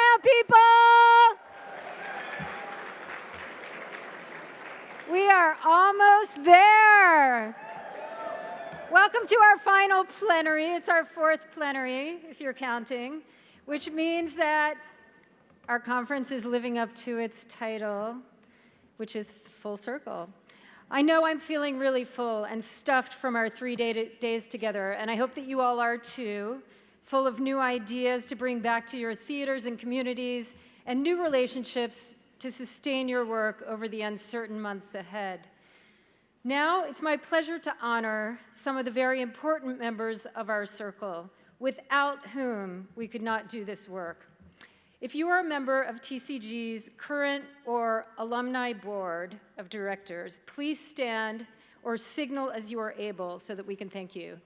now, people! We are almost there. Welcome to our final plenary. It's our fourth plenary, if you're counting, which means that our conference is living up to its title, which is Full Circle. I know I'm feeling really full and stuffed from our 3 days together, and I hope that you all are too, full of new ideas to bring back to your theaters and communities and new relationships to sustain your work over the uncertain months ahead. Now, it's my pleasure to honor some of the very important members of our circle, without whom we could not do this work. If you are a member of TCG's current or alumni board of directors, please stand or signal as you are able so that we can thank you.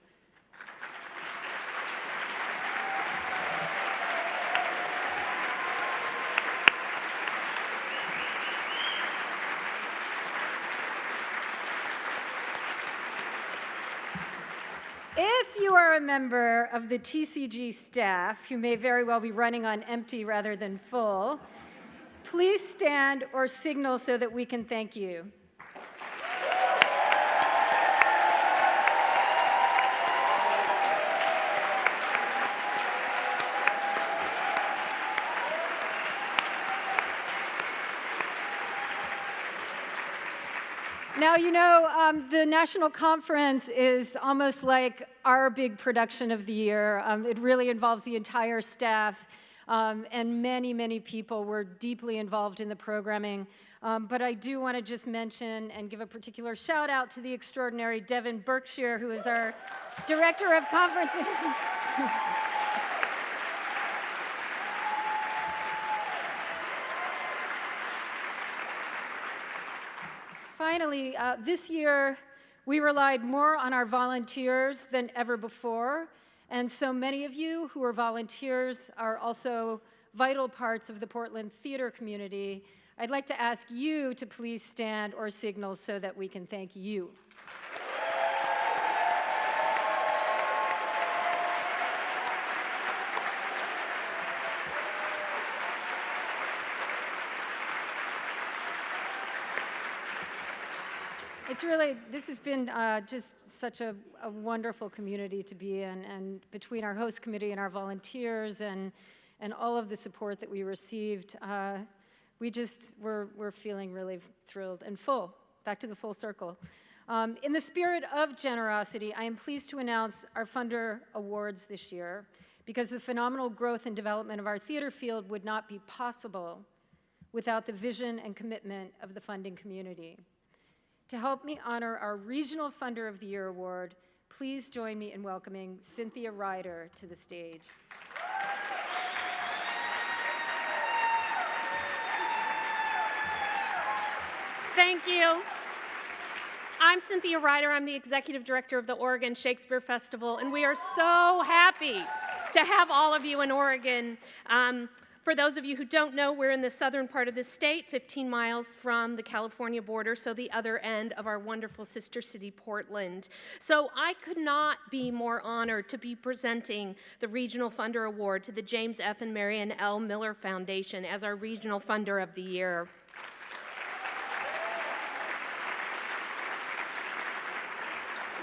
If you are a member of the TCG staff, who may very well be running on empty rather than full, please stand or signal so that we can thank you. Now, you know, the National Conference is almost like our big production of the year. It really involves the entire staff, and many, many people were deeply involved in the programming. But I do want to just mention and give a particular shout out to the extraordinary Devin Berkshire, who is our Director of Conferences. Finally, this year, we relied more on our volunteers than ever before, and so many of you who are volunteers are also vital parts of the Portland theater community. I'd like to ask you to please stand or signal so that we can thank you. It's really, this has been just such a wonderful community to be in, and between our host committee and our volunteers and all of the support that we received, we're feeling really thrilled and full, back to the full circle. In the spirit of generosity, I am pleased to announce our Funder Awards this year, because the phenomenal growth and development of our theater field would not be possible without the vision and commitment of the funding community. To help me honor our Regional Funder of the Year award, please join me in welcoming Cynthia Ryder to the stage. Thank you. I'm Cynthia Ryder. I'm the Executive Director of the Oregon Shakespeare Festival, and we are so happy to have all of you in Oregon. For those of you who don't know, we're in the southern part of the state, 15 miles from the California border, so the other end of our wonderful sister city, Portland. So I could not be more honored to be presenting the Regional Funder Award to the James F. and Marion L. Miller Foundation as our Regional Funder of the Year.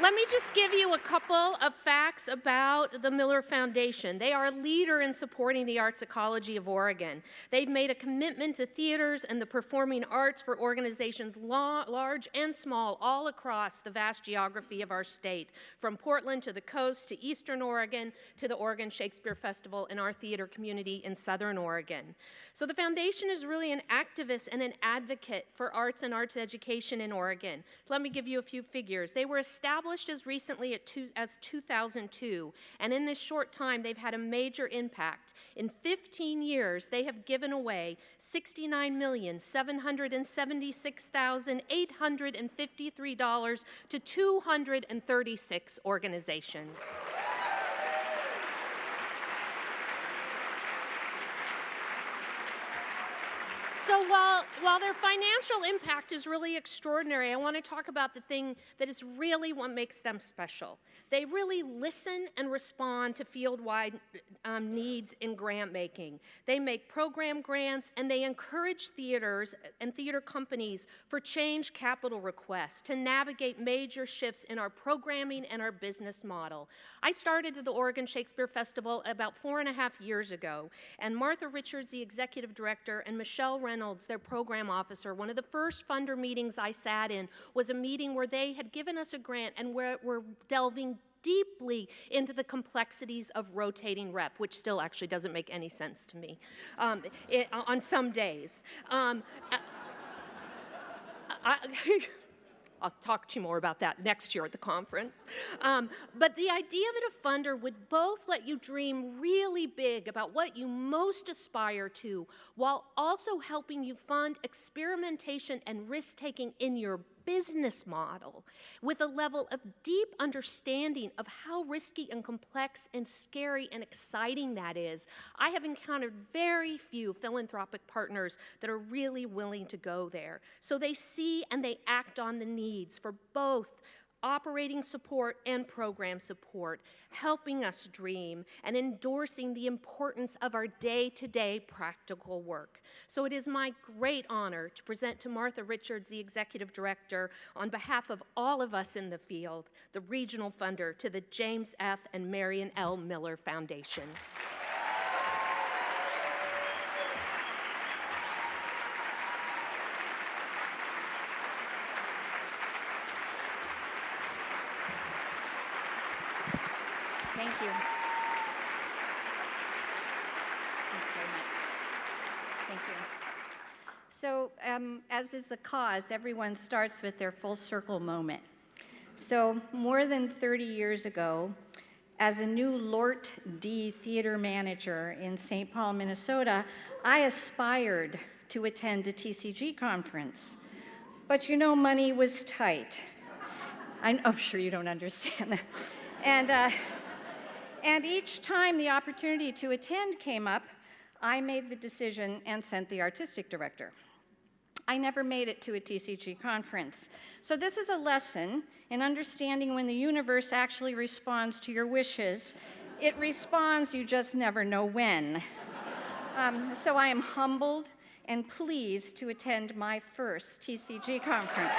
Let me just give you a couple of facts about the Miller Foundation. They are a leader in supporting the arts ecology of Oregon. They've made a commitment to theaters and the performing arts for organizations large and small all across the vast geography of our state, from Portland to the coast to Eastern Oregon to the Oregon Shakespeare Festival and our theater community in Southern Oregon. So the foundation is really an activist and an advocate for arts and arts education in Oregon. Let me give you a few figures. They were established as recently as 2002, and in this short time, they've had a major impact. In 15 years, they have given away $69,776,853 to 236 organizations. So while their financial impact is really extraordinary, I want to talk about the thing that is really what makes them special. They really listen and respond to field-wide needs in grant making. They make program grants, and they encourage theaters and theater companies for change capital requests to navigate major shifts in our programming and our business model. I started at the Oregon Shakespeare Festival about 4.5 years ago, and Martha Richards, the executive director, and Michelle Reynolds, their program officer, one of the first funder meetings I sat in was a meeting where they had given us a grant and we're delving deeply into the complexities of rotating rep, which still actually doesn't make any sense to me on some days. I'll talk to you more about that next year at the conference. But the idea that a funder would both let you dream really big about what you most aspire to, while also helping you fund experimentation and risk-taking in your business model with a level of deep understanding of how risky and complex and scary and exciting that is. I have encountered very few philanthropic partners that are really willing to go there. So they see and they act on the needs for both operating support and program support, helping us dream and endorsing the importance of our day-to-day practical work. So it is my great honor to present to Martha Richards, the executive director, on behalf of all of us in the field, the regional funder to the James F. and Marion L. Miller Foundation. Thank you. Thank you very much. Thank you. So, as is the cause, everyone starts with their full circle moment. So, more than 30 years ago, as a new Lort D theater manager in St. Paul, Minnesota, I aspired to attend a TCG conference. But you know, money was tight. I'm sure you don't understand that. And each time the opportunity to attend came up, I made the decision and sent the artistic director. I never made it to a TCG conference. So this is a lesson in understanding when the universe actually responds to your wishes. It responds, you just never know when. So I am humbled and pleased to attend my first TCG conference.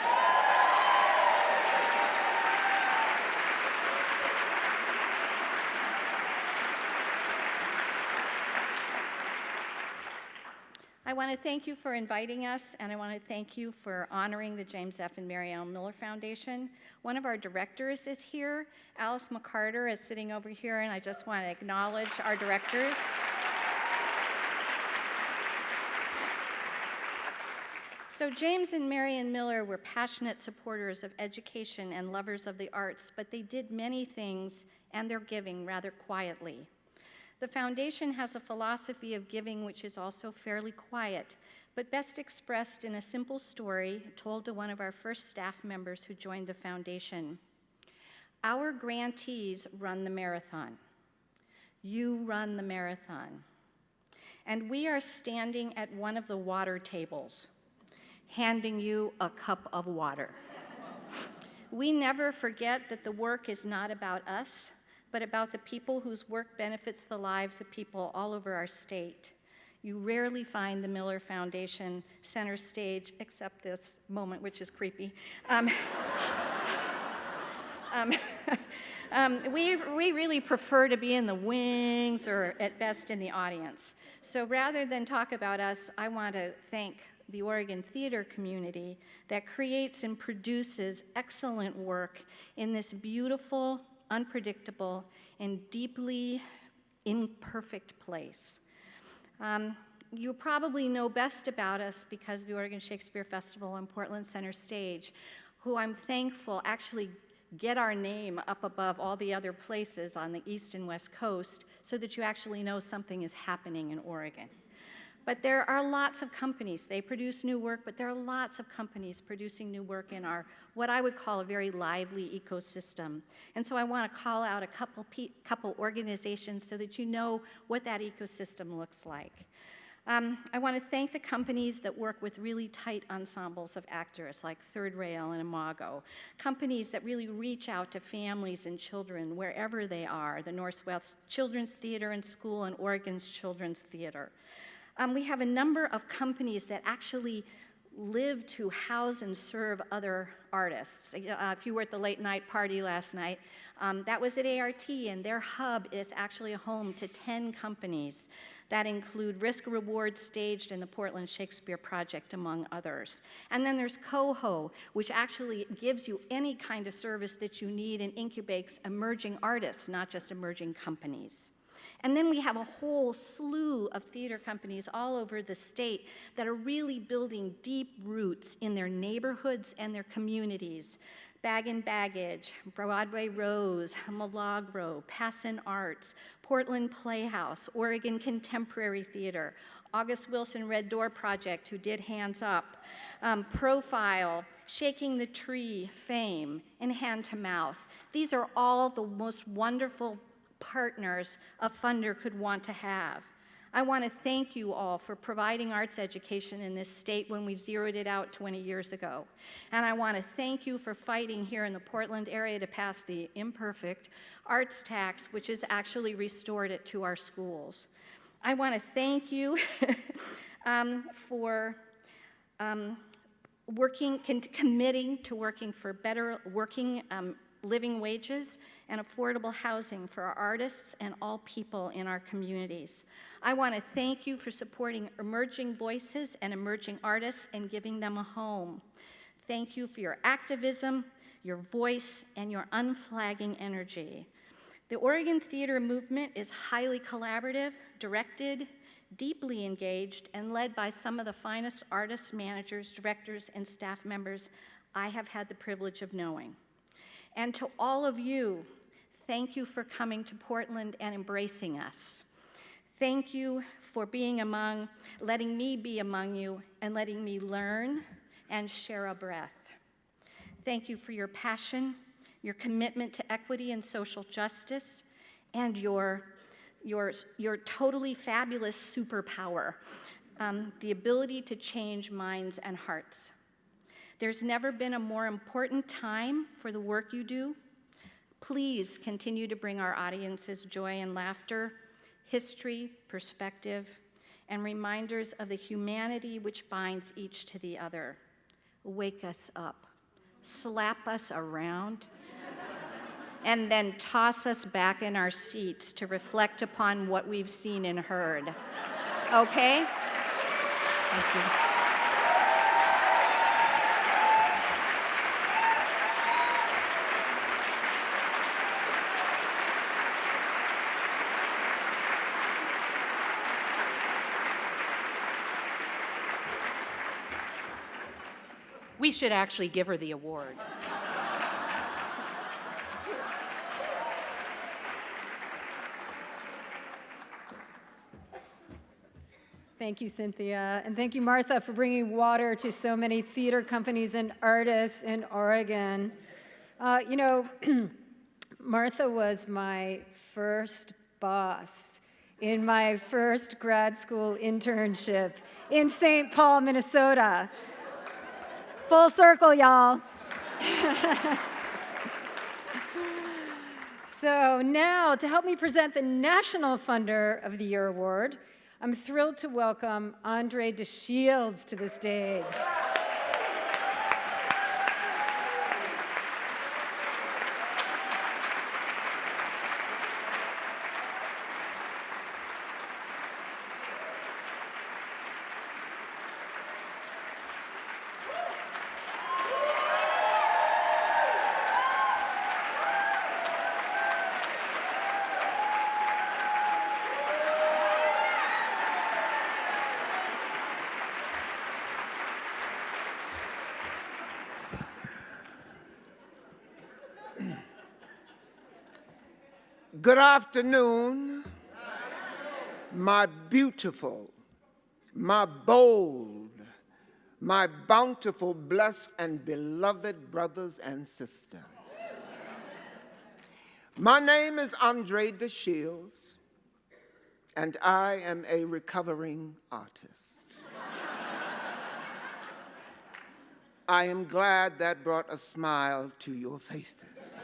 I want to thank you for inviting us, and I want to thank you for honoring the James F. and Mary L. Miller Foundation. One of our directors is here. Alice McCarter is sitting over here, and I just want to acknowledge our directors. So James and Marion Miller were passionate supporters of education and lovers of the arts, but they did many things and their giving rather quietly. The foundation has a philosophy of giving which is also fairly quiet, but best expressed in a simple story told to one of our first staff members who joined the foundation. Our grantees run the marathon. You run the marathon. And we are standing at one of the water tables, handing you a cup of water. We never forget that the work is not about us, but about the people whose work benefits the lives of people all over our state. You rarely find the Miller Foundation center stage, except this moment, which is creepy. We really prefer to be in the wings or at best in the audience. So rather than talk about us, I want to thank the Oregon theater community that creates and produces excellent work in this beautiful, unpredictable, and deeply imperfect place. You probably know best about us because of the Oregon Shakespeare Festival and Portland Center Stage, who I'm thankful actually get our name up above all the other places on the East and West Coast so that you actually know something is happening in Oregon. But there are lots of companies. They produce new work, but there are lots of companies producing new work in our, what I would call a very lively ecosystem. And so I want to call out a couple organizations so that you know what that ecosystem looks like. I want to thank the companies that work with really tight ensembles of actors like Third Rail and Imago, companies that really reach out to families and children wherever they are, the Northwest Children's Theater and School and Oregon's Children's Theater. We have a number of companies that actually live to house and serve other artists. If you were at the late night party last night, that was at ART, and their hub is actually a home to 10 companies that include Risk Reward Staged and the Portland Shakespeare Project, among others. And then there's Coho, which actually gives you any kind of service that you need and incubates emerging artists, not just emerging companies. And then we have a whole slew of theater companies all over the state that are really building deep roots in their neighborhoods and their communities. Bag and Baggage, Broadway Rose, Milagro, Passon Arts, Portland Playhouse, Oregon Contemporary Theater, August Wilson Red Door Project, who did Hands Up, Profile, Shaking the Tree, Fame, and Hand to Mouth. These are all the most wonderful partners a funder could want to have. I want to thank you all for providing arts education in this state when we zeroed it out 20 years ago. And I want to thank you for fighting here in the Portland area to pass the imperfect arts tax, which has actually restored it to our schools. I want to thank you for committing to working for better living wages and affordable housing for our artists and all people in our communities. I want to thank you for supporting emerging voices and emerging artists and giving them a home. Thank you for your activism, your voice, and your unflagging energy. The Oregon theater movement is highly collaborative, directed, deeply engaged, and led by some of the finest artists, managers, directors, and staff members I have had the privilege of knowing. And to all of you, thank you for coming to Portland and embracing us. Thank you for letting me be among you and letting me learn and share a breath. Thank you for your passion, your commitment to equity and social justice, and your totally fabulous superpower, the ability to change minds and hearts. There's never been a more important time for the work you do. Please continue to bring our audiences joy and laughter, history, perspective, and reminders of the humanity which binds each to the other. Wake us up, slap us around, and then toss us back in our seats to reflect upon what we've seen and heard. Okay? Thank you. We should actually give her the award. Thank you, Cynthia. And thank you, Martha, for bringing water to so many theater companies and artists in Oregon. Martha was my first boss in my first grad school internship in St. Paul, Minnesota. Full circle, y'all. So now, to help me present the National Funder of the Year Award, I'm thrilled to welcome Andre DeShields to the stage. Good afternoon, my beautiful, my bold, my bountiful, blessed, and beloved brothers and sisters. My name is Andre DeShields. and I am a recovering artist. I am glad that brought a smile to your faces.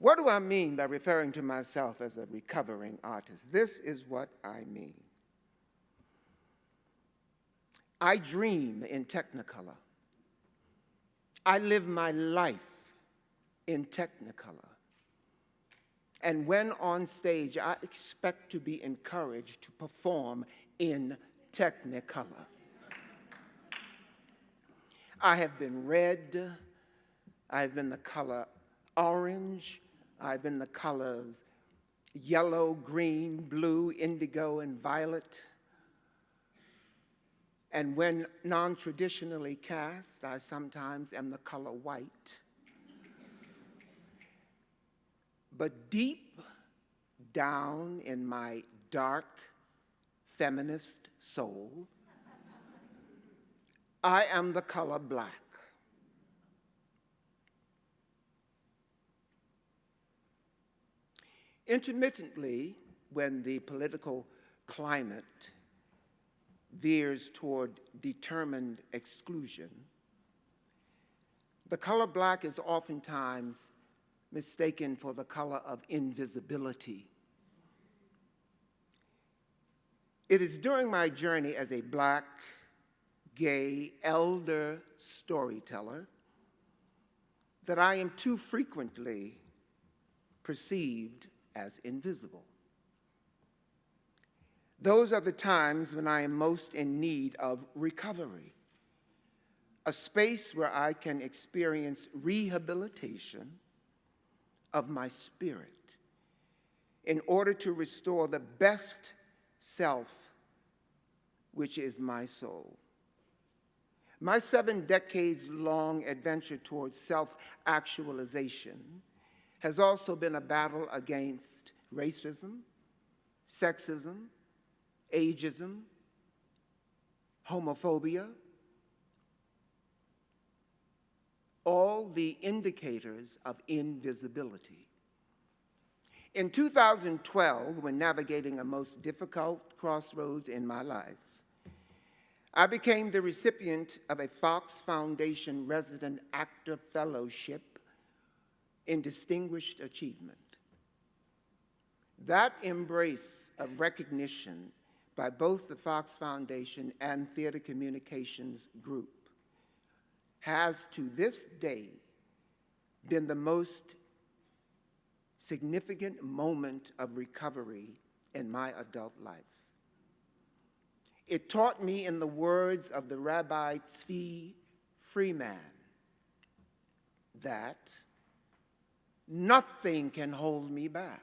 What do I mean by referring to myself as a recovering artist? This is what I mean. I dream in Technicolor. I live my life in Technicolor. And when on stage, I expect to be encouraged to perform in Technicolor. I have been red, I have been the color orange, I've been the colors yellow, green, blue, indigo, and violet. And when non-traditionally cast, I sometimes am the color white. But deep down in my dark feminist soul, I am the color black. Intermittently, when the political climate veers toward determined exclusion, the color black is oftentimes mistaken for the color of invisibility. It is during my journey as a black, gay, elder storyteller that I am too frequently perceived as invisible. Those are the times when I am most in need of recovery, a space where I can experience rehabilitation of my spirit in order to restore the best self, which is my soul. My 7 decades-long adventure towards self-actualization has also been a battle against racism, sexism, ageism, homophobia, all the indicators of invisibility. In 2012, when navigating a most difficult crossroads in my life, I became the recipient of a Fox Foundation Resident Actor Fellowship in Distinguished Achievement. That embrace of recognition by both the Fox Foundation and Theater Communications Group has to this day been the most significant moment of recovery in my adult life. It taught me, in the words of the Rabbi Tzvi Freeman, that nothing can hold me back.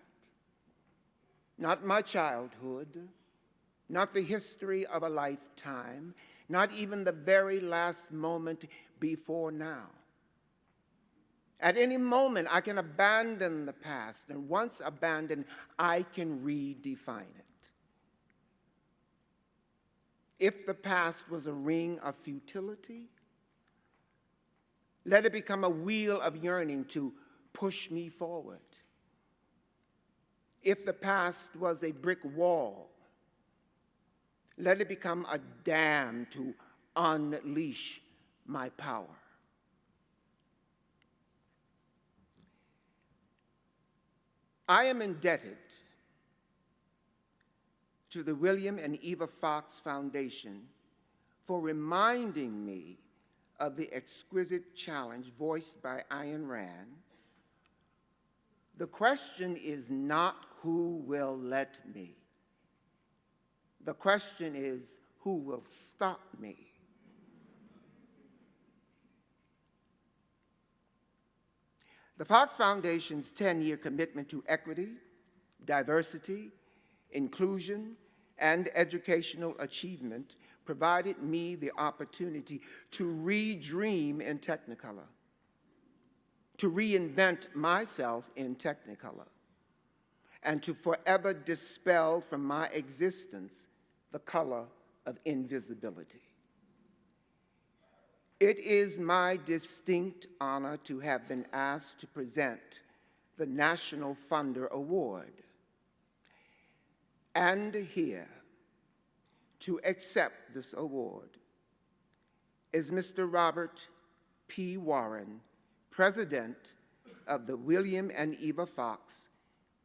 Not my childhood, not the history of a lifetime, not even the very last moment before now. At any moment, I can abandon the past, and once abandoned, I can redefine it. If the past was a ring of futility, let it become a wheel of yearning to push me forward. If the past was a brick wall, let it become a dam to unleash my power. I am indebted to the William and Eva Fox Foundation for reminding me of the exquisite challenge voiced by Ayn Rand. The question is not who will let me. The question is who will stop me. The Fox Foundation's 10-year commitment to equity, diversity, inclusion, and educational achievement provided me the opportunity to redream in Technicolor, to reinvent myself in Technicolor, and to forever dispel from my existence the color of invisibility. It is my distinct honor to have been asked to present the National Funder Award. And here to accept this award is Mr. Robert P. Warren, President of the William and Eva Fox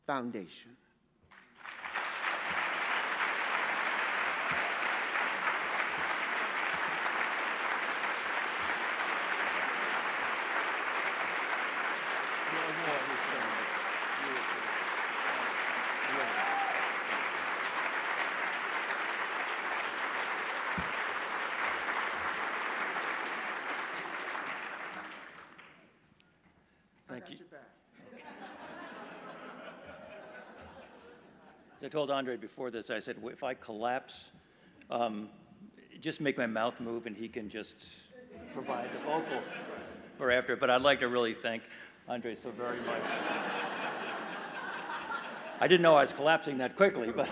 Foundation. Thank you. As I told Andre before this, I said, if I collapse, just make my mouth move and he can just provide the vocal for after. But I'd like to really thank Andre so very much. I didn't know I was collapsing that quickly, but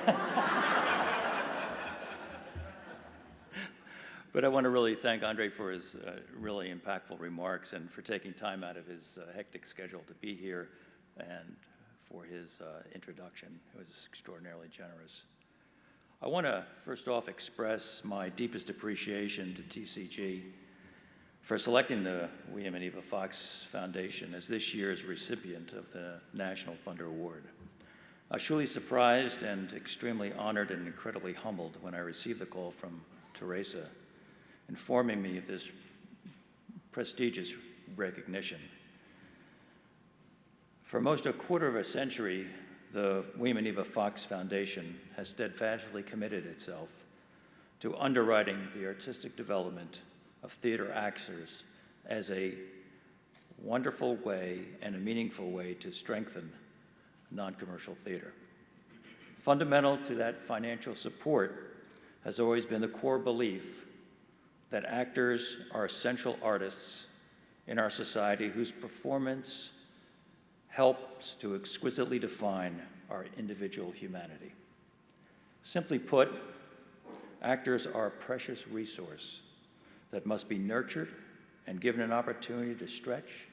but I want to really thank Andre for his really impactful remarks and for taking time out of his hectic schedule to be here and for his introduction. It was extraordinarily generous. I want to first off express my deepest appreciation to TCG for selecting the William and Eva Fox Foundation as this year's recipient of the National Funder Award. I was truly surprised and extremely honored and incredibly humbled when I received the call from Teresa informing me of this prestigious recognition. For almost a quarter of a century, the William and Eva Fox Foundation has steadfastly committed itself to underwriting the artistic development of theater actors as a wonderful way and a meaningful way to strengthen non-commercial theater. Fundamental to that financial support has always been the core belief that actors are essential artists in our society whose performance helps to exquisitely define our individual humanity. Simply put, actors are a precious resource that must be nurtured and given an opportunity to stretch,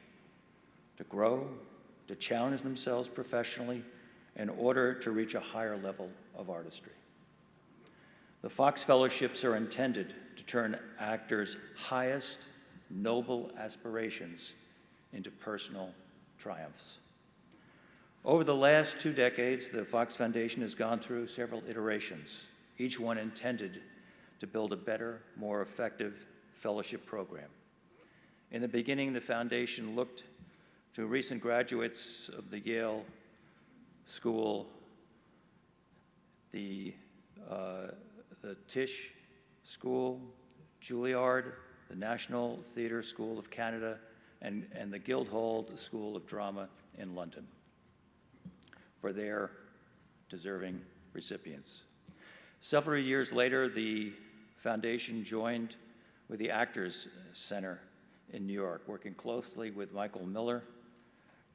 to grow, to challenge themselves professionally in order to reach a higher level of artistry. The Fox Fellowships are intended to turn actors' highest noble aspirations into personal triumphs. Over the last 2 decades, the Fox Foundation has gone through several iterations, each one intended to build a better, more effective fellowship program. In the beginning, the foundation looked to recent graduates of the Yale School, the Tisch School, Juilliard, the National Theatre School of Canada, and the Guildhall School of Drama in London for their deserving recipients. Several years later, the foundation joined with the Actors Center in New York, working closely with Michael Miller,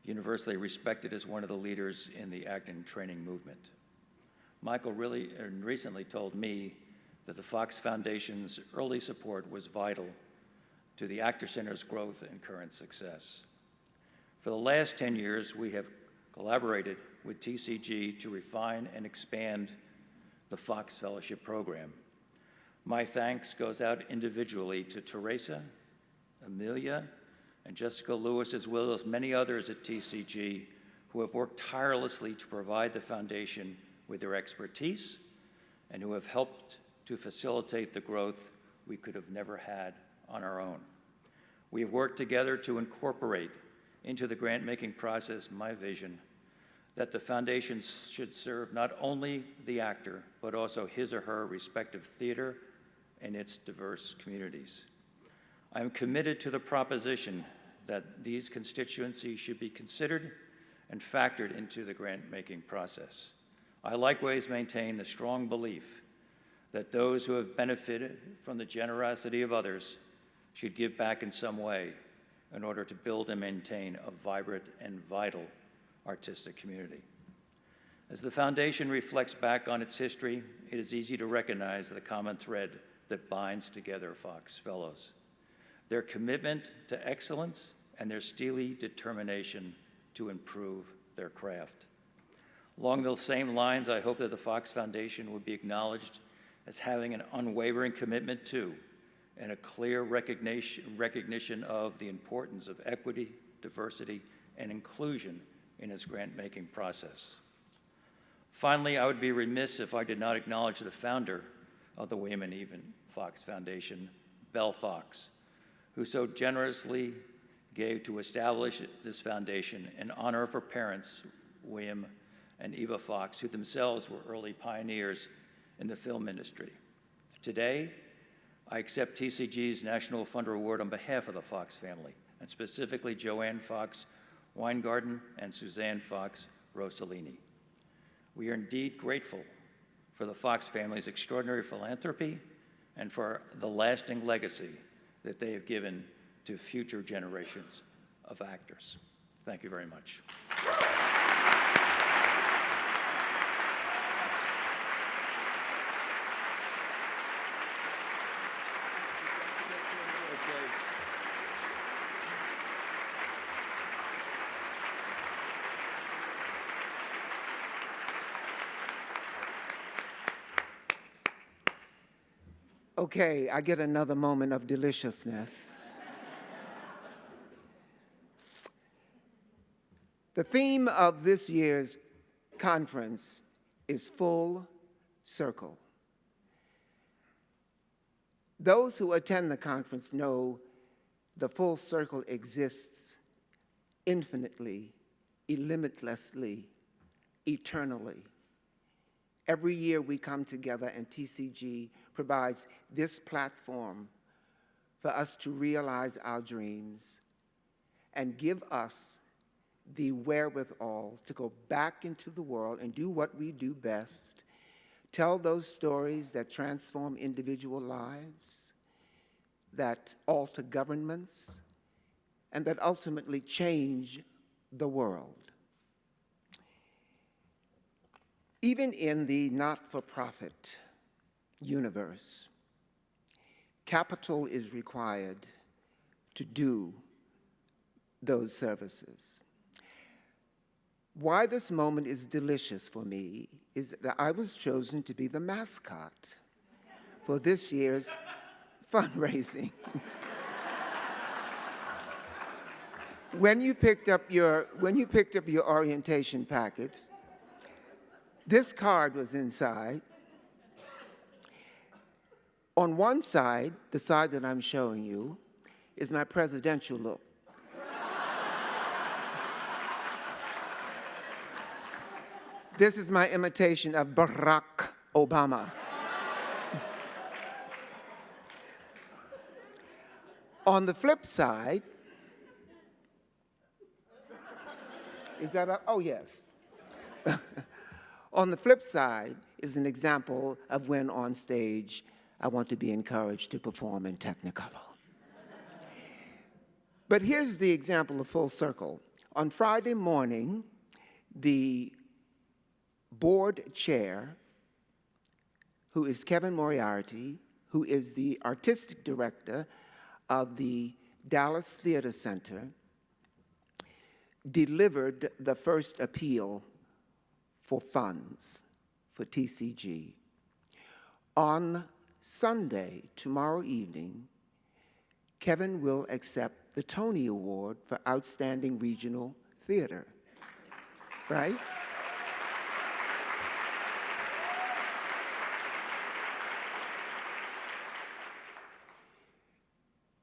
universally respected as one of the leaders in the acting training movement. Michael recently told me that the Fox Foundation's early support was vital to the Actor Center's growth and current success. For the last 10 years, we have collaborated with TCG to refine and expand the Fox Fellowship Program. My thanks goes out individually to Teresa, Amelia, and Jessica Lewis, as well as many others at TCG who have worked tirelessly to provide the foundation with their expertise and who have helped to facilitate the growth we could have never had on our own. We have worked together to incorporate into the grant-making process my vision that the foundation should serve not only the actor, but also his or her respective theater and its diverse communities. I am committed to the proposition that these constituencies should be considered and factored into the grant-making process. I likewise maintain the strong belief that those who have benefited from the generosity of others should give back in some way in order to build and maintain a vibrant and vital artistic community. As the foundation reflects back on its history, it is easy to recognize the common thread that binds together Fox Fellows: their commitment to excellence and their steely determination to improve their craft. Along those same lines, I hope that the Fox Foundation would be acknowledged as having an unwavering commitment to and a clear recognition of the importance of equity, diversity, and inclusion in its grant-making process. Finally, I would be remiss if I did not acknowledge the founder of the William and Eva Fox Foundation, Belle Fox, who so generously gave to establish this foundation in honor of her parents, William and Eva Fox, who themselves were early pioneers in the film industry. Today, I accept TCG's National Funder Award on behalf of the Fox family, and specifically Joanne Fox Weingarten and Suzanne Fox Rossellini. We are indeed grateful for the Fox family's extraordinary philanthropy and for the lasting legacy that they have given to future generations of actors. Thank you very much. Okay, I get another moment of deliciousness. The theme of this year's conference is full circle. Those who attend the conference know the full circle exists infinitely, illimitlessly, eternally. Every year we come together and TCG provides this platform for us to realize our dreams and give us the wherewithal to go back into the world and do what we do best, tell those stories that transform individual lives, that alter governments, and that ultimately change the world. Even in the not-for-profit universe, capital is required to do those services. Why this moment is delicious for me is that I was chosen to be the mascot for this year's fundraising. When you picked up your orientation packets, this card was inside. On one side, the side that I'm showing you, is my presidential look. This is my imitation of Barack Obama. On the flip side, is that a, oh yes. On the flip side is an example of when on stage I want to be encouraged to perform in Technicolor. But here's the example of full circle. On Friday morning, the board chair, who is Kevin Moriarty, who is the artistic director of the Dallas Theater Center, delivered the first appeal for funds for TCG. On Sunday, tomorrow evening, Kevin will accept the Tony Award for Outstanding Regional Theater, right?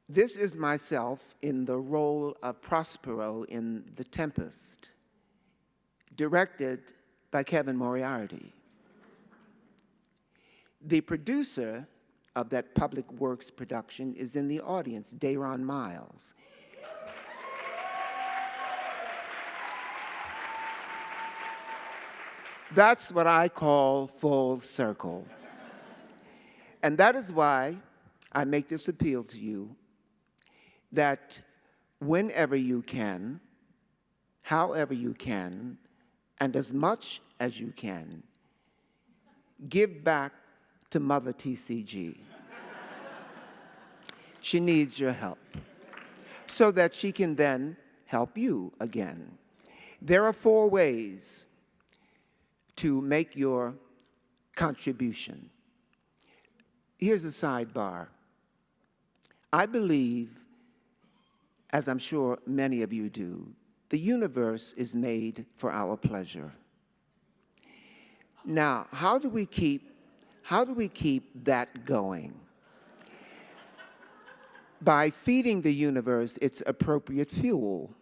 This is myself in the role of Prospero in The Tempest, directed by Kevin Moriarty. The producer of that public works production is in the audience, Dayron Miles. That's what I call full circle. And that is why I make this appeal to you, that whenever you can, however you can, and as much as you can, give back to Mother TCG. She needs your help so that she can then help you again. There are 4 ways to make your contribution. Here's a sidebar. I believe, as I'm sure many of you do, the universe is made for our pleasure. Now, how do we keep that going? By feeding the universe its appropriate fuel.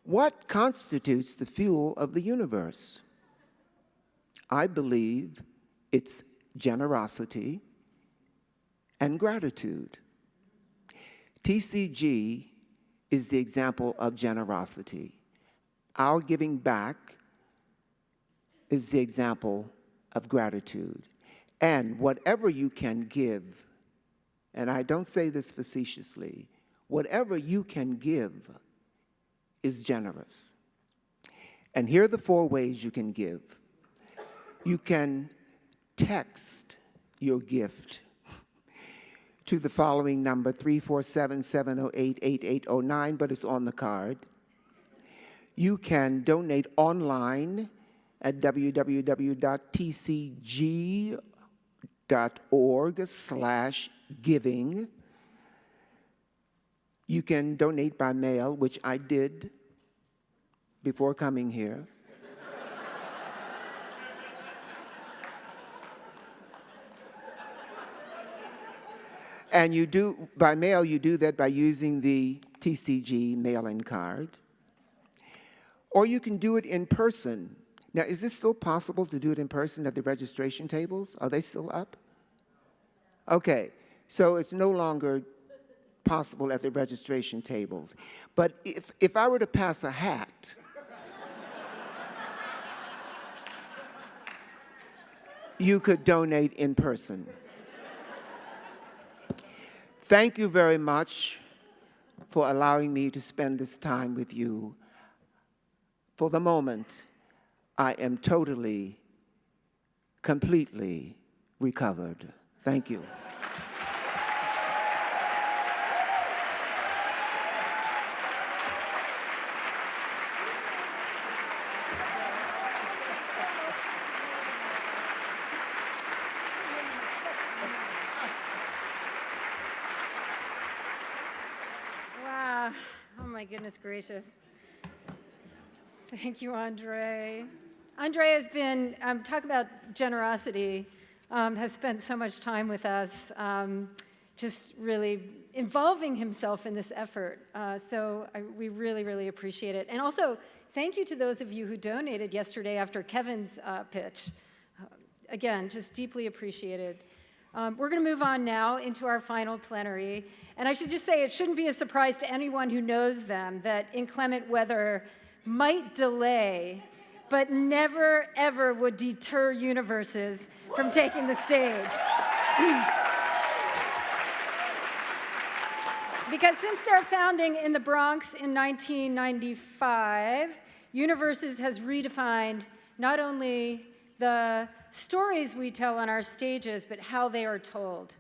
What constitutes the fuel of the universe? I believe it's generosity and gratitude. TCG is the example of generosity. Our giving back is the example of gratitude. And whatever you can give, and I don't say this facetiously, whatever you can give is generous. And here are the 4 ways you can give. You can text your gift to the following number, 347-708-8809, but it's on the card. You can donate online at www.tcg.org/giving. You can donate by mail, which I did before coming here. And you do, by mail, you do that by using the TCG mail-in card. Or you can do it in person. Now, is this still possible to do it in person at the registration tables? Are they still up? Okay, so it's no longer possible at the registration tables. But if I were to pass a hat, you could donate in person. Thank you very much for allowing me to spend this time with you. For the moment, I am totally, completely recovered. Thank you. Wow. Oh my goodness gracious. Thank you, Andre. Andre has been, talk about generosity, has spent so much time with us, just really involving himself in this effort. We really, really appreciate it. And also, thank you to those of you who donated yesterday after Kevin's pitch. Again, just deeply appreciated. We're going to move on now into our final plenary. And I should just say, it shouldn't be a surprise to anyone who knows them that inclement weather might delay, but never, ever would deter universes from taking the stage. Because since their founding in the Bronx in 1995, Universes has redefined not only the stories we tell on our stages, but how they are told.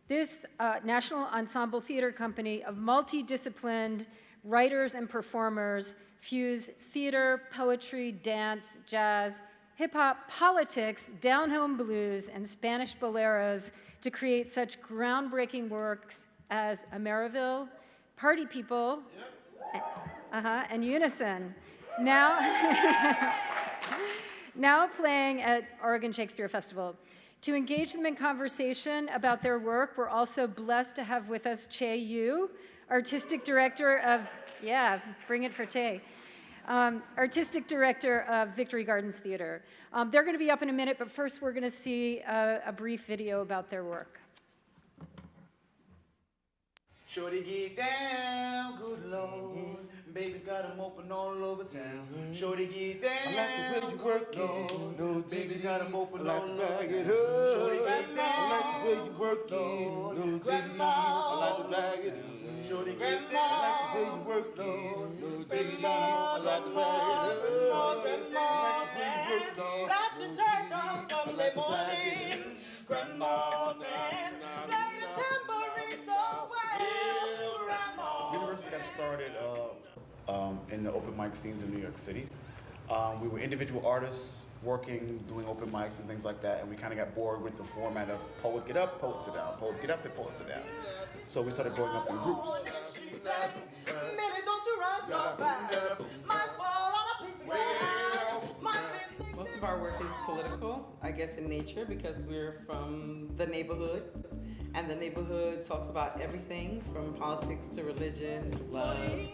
This National Ensemble Theater Company of multidisciplined writers and performers fuse theater, poetry, dance, jazz, hip-hop, politics, down-home blues, and Spanish boleros to create such groundbreaking works as Ameriville, Party People, and Unison. Now playing at Oregon Shakespeare Festival. To engage them in conversation about their work, we're also blessed to have with us Che Yu, Artistic Director of, bring it for Che, Artistic Director of Victory Gardens Theater. They're going to be up in a minute, but first we're going to see a brief video about their work. Shorty get down, good Lord. Baby's got them open all over town. Shorty get down, I like the way you work it. No, baby's got them open all over town. Shorty get down, I like the way you work it. No, baby, I like to bag it. Shorty get down, I like the way you work it. No, baby, I like to bag it. Back to church on Sunday morning. Grandma says, play the tambourine so well. University got started in the open mic scenes in New York City. We were individual artists working, doing open mics and things like that, and we kind of got bored with the format of poet get up, poet sit down, poet get up, and poet sit down. So we started going up in groups. Most of our work is political, I guess, in nature, because we're from the neighborhood, and the neighborhood talks about everything from politics to religion to love.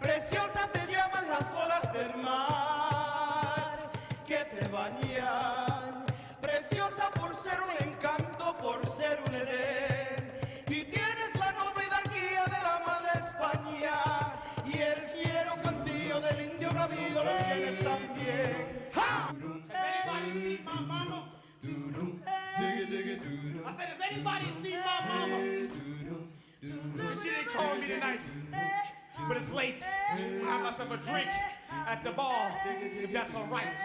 Preciosa te llaman las olas del mar que te bañan, preciosa por ser un encanto, por ser un Edén, y tienes la noble guía de la madre España, y el fiero cantillo del indio bravío lo tienes también. ¡Ja! Anybody see my mama? I said, does anybody see my mama? She didn't call me tonight. But it's late. I have myself a drink at the bar, if that's all right.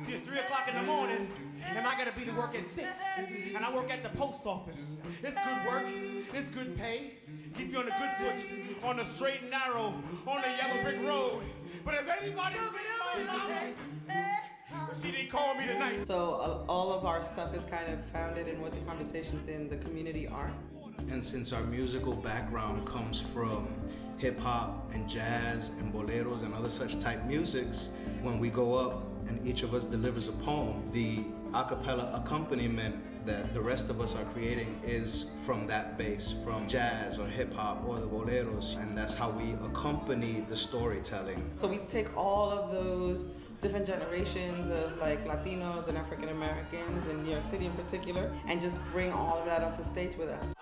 See, it's 3 o'clock in the morning, and I gotta be to work at 6. And I work at the post office. It's good work, it's good pay. Keep you on the good foot, on the straight and narrow, on the yellow brick road. But has anybody seen my mama? But she didn't call me tonight. So all of our stuff is kind of founded in what the conversations in the community are. And since our musical background comes from hip-hop and jazz and boleros and other such type musics, when we go up and each of us delivers a poem, the a cappella accompaniment that the rest of us are creating is from that base, from jazz or hip-hop or the boleros, and that's how we accompany the storytelling. So we take all of those different generations of like Latinos and African Americans in New York City in particular, and just bring all of that onto stage with us.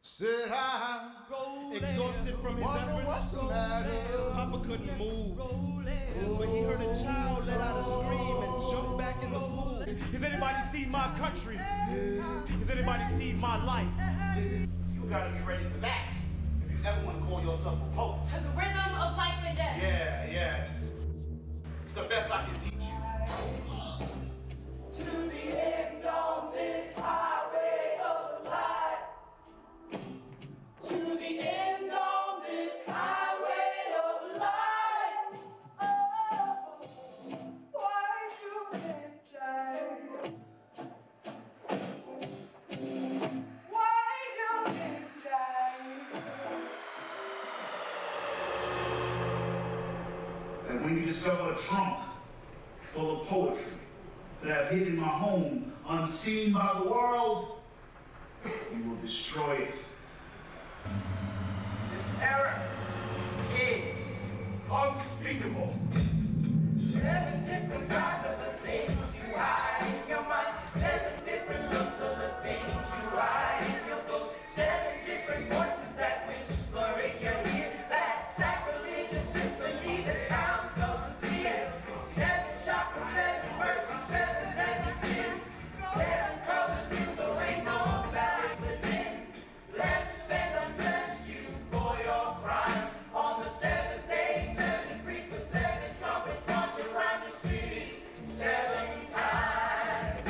Said I, Exhausted from his wonder what's the matter. Papa couldn't move. When he heard a child let out a scream and jump back in the pool. Has anybody seen my country? Has anybody seen my life? You gotta be ready for that if you ever want to call yourself a poet. To the rhythm of life and death. Yeah. It's the best I can teach you. To the end of this highway of life. To the end of this highway of life. Oh, why you can't die? Why you can't die? And when you discover a trunk full of poetry that I've hidden in my home, unseen by the world, you will destroy it. This error is unspeakable. 7 different sides of the things you hide in your mind. 7 different looks of the things you write in your books. 7 different voices that whisper in your ear. That sacrilegious symphony that sounds so sincere. 7 chakras, 7 virtues, 7 deadly sins. 7 colors in the rainbow that is within. Bless and undress you for your crime. On the 7th day, 7 priests with 7 trumpets march around the city 7 times.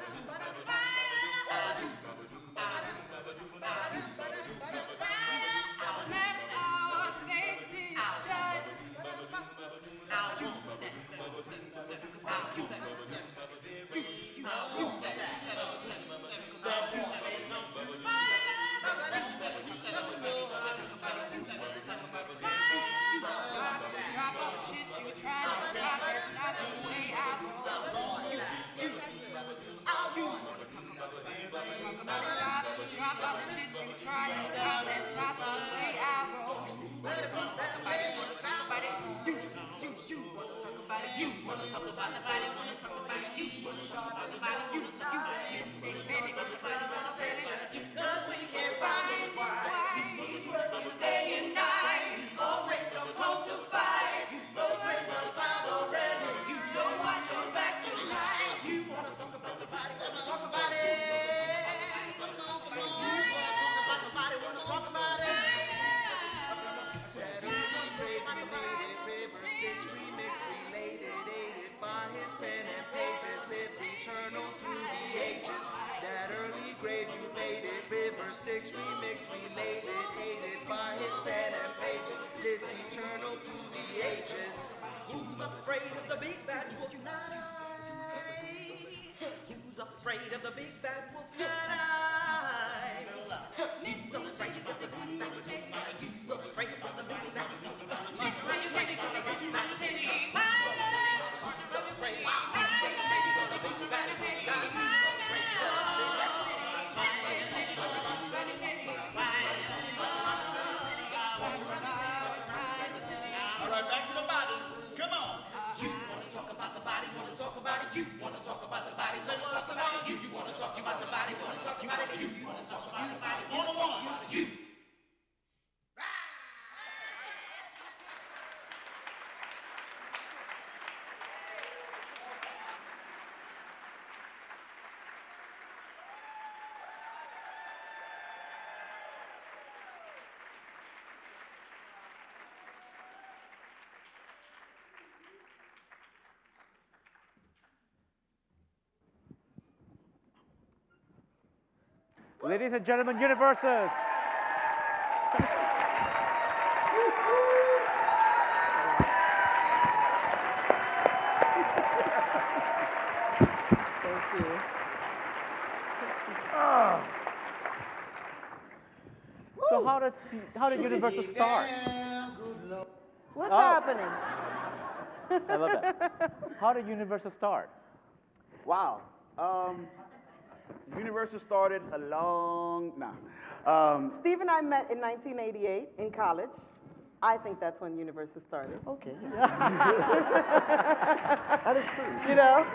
Snap our faces shut. Drop all the shit you try to drop. That's not the way I roll. Drop all the shit you try to drop. That's not the way I roll. Wanna talk about it? Wanna talk about it? You wanna talk about it? You wanna talk about the body? Wanna talk about it? You wanna talk about the body? You baby, cause we can't find this why. Working day and night, always come home to fight. Those rays are found already. So watch your back tonight. You wanna talk about the body? Wanna talk about it? Come on, come on. You wanna talk about the body? Wanna talk about it? Said related, river, stitch, remix, related, aided by his pen and pages, lives eternal through the ages. That early grave you made it, river, sticks, remix, related, aided by his pen and pages, lives eternal through the ages. Who's afraid of the big bad wolf? Not I. Who's afraid of the big bad wolf? Not I. Who's afraid of the big bad wolf? Who's afraid of the big bad wolf? All right, back to the body. Come on. You wanna talk about the body? Wanna talk about it? You wanna talk about the body? Say what's about you? You wanna talk about the body? Wanna talk about it? You wanna talk about the body? Wanna talk about you? Ladies and gentlemen, Universes. Thank you. So how did Universal start? What's happening? I love that. How did Universal start? Wow. Universal started a long, Steve and I met in 1988 in college. I think that's when Universal started. Okay. That is true. You know,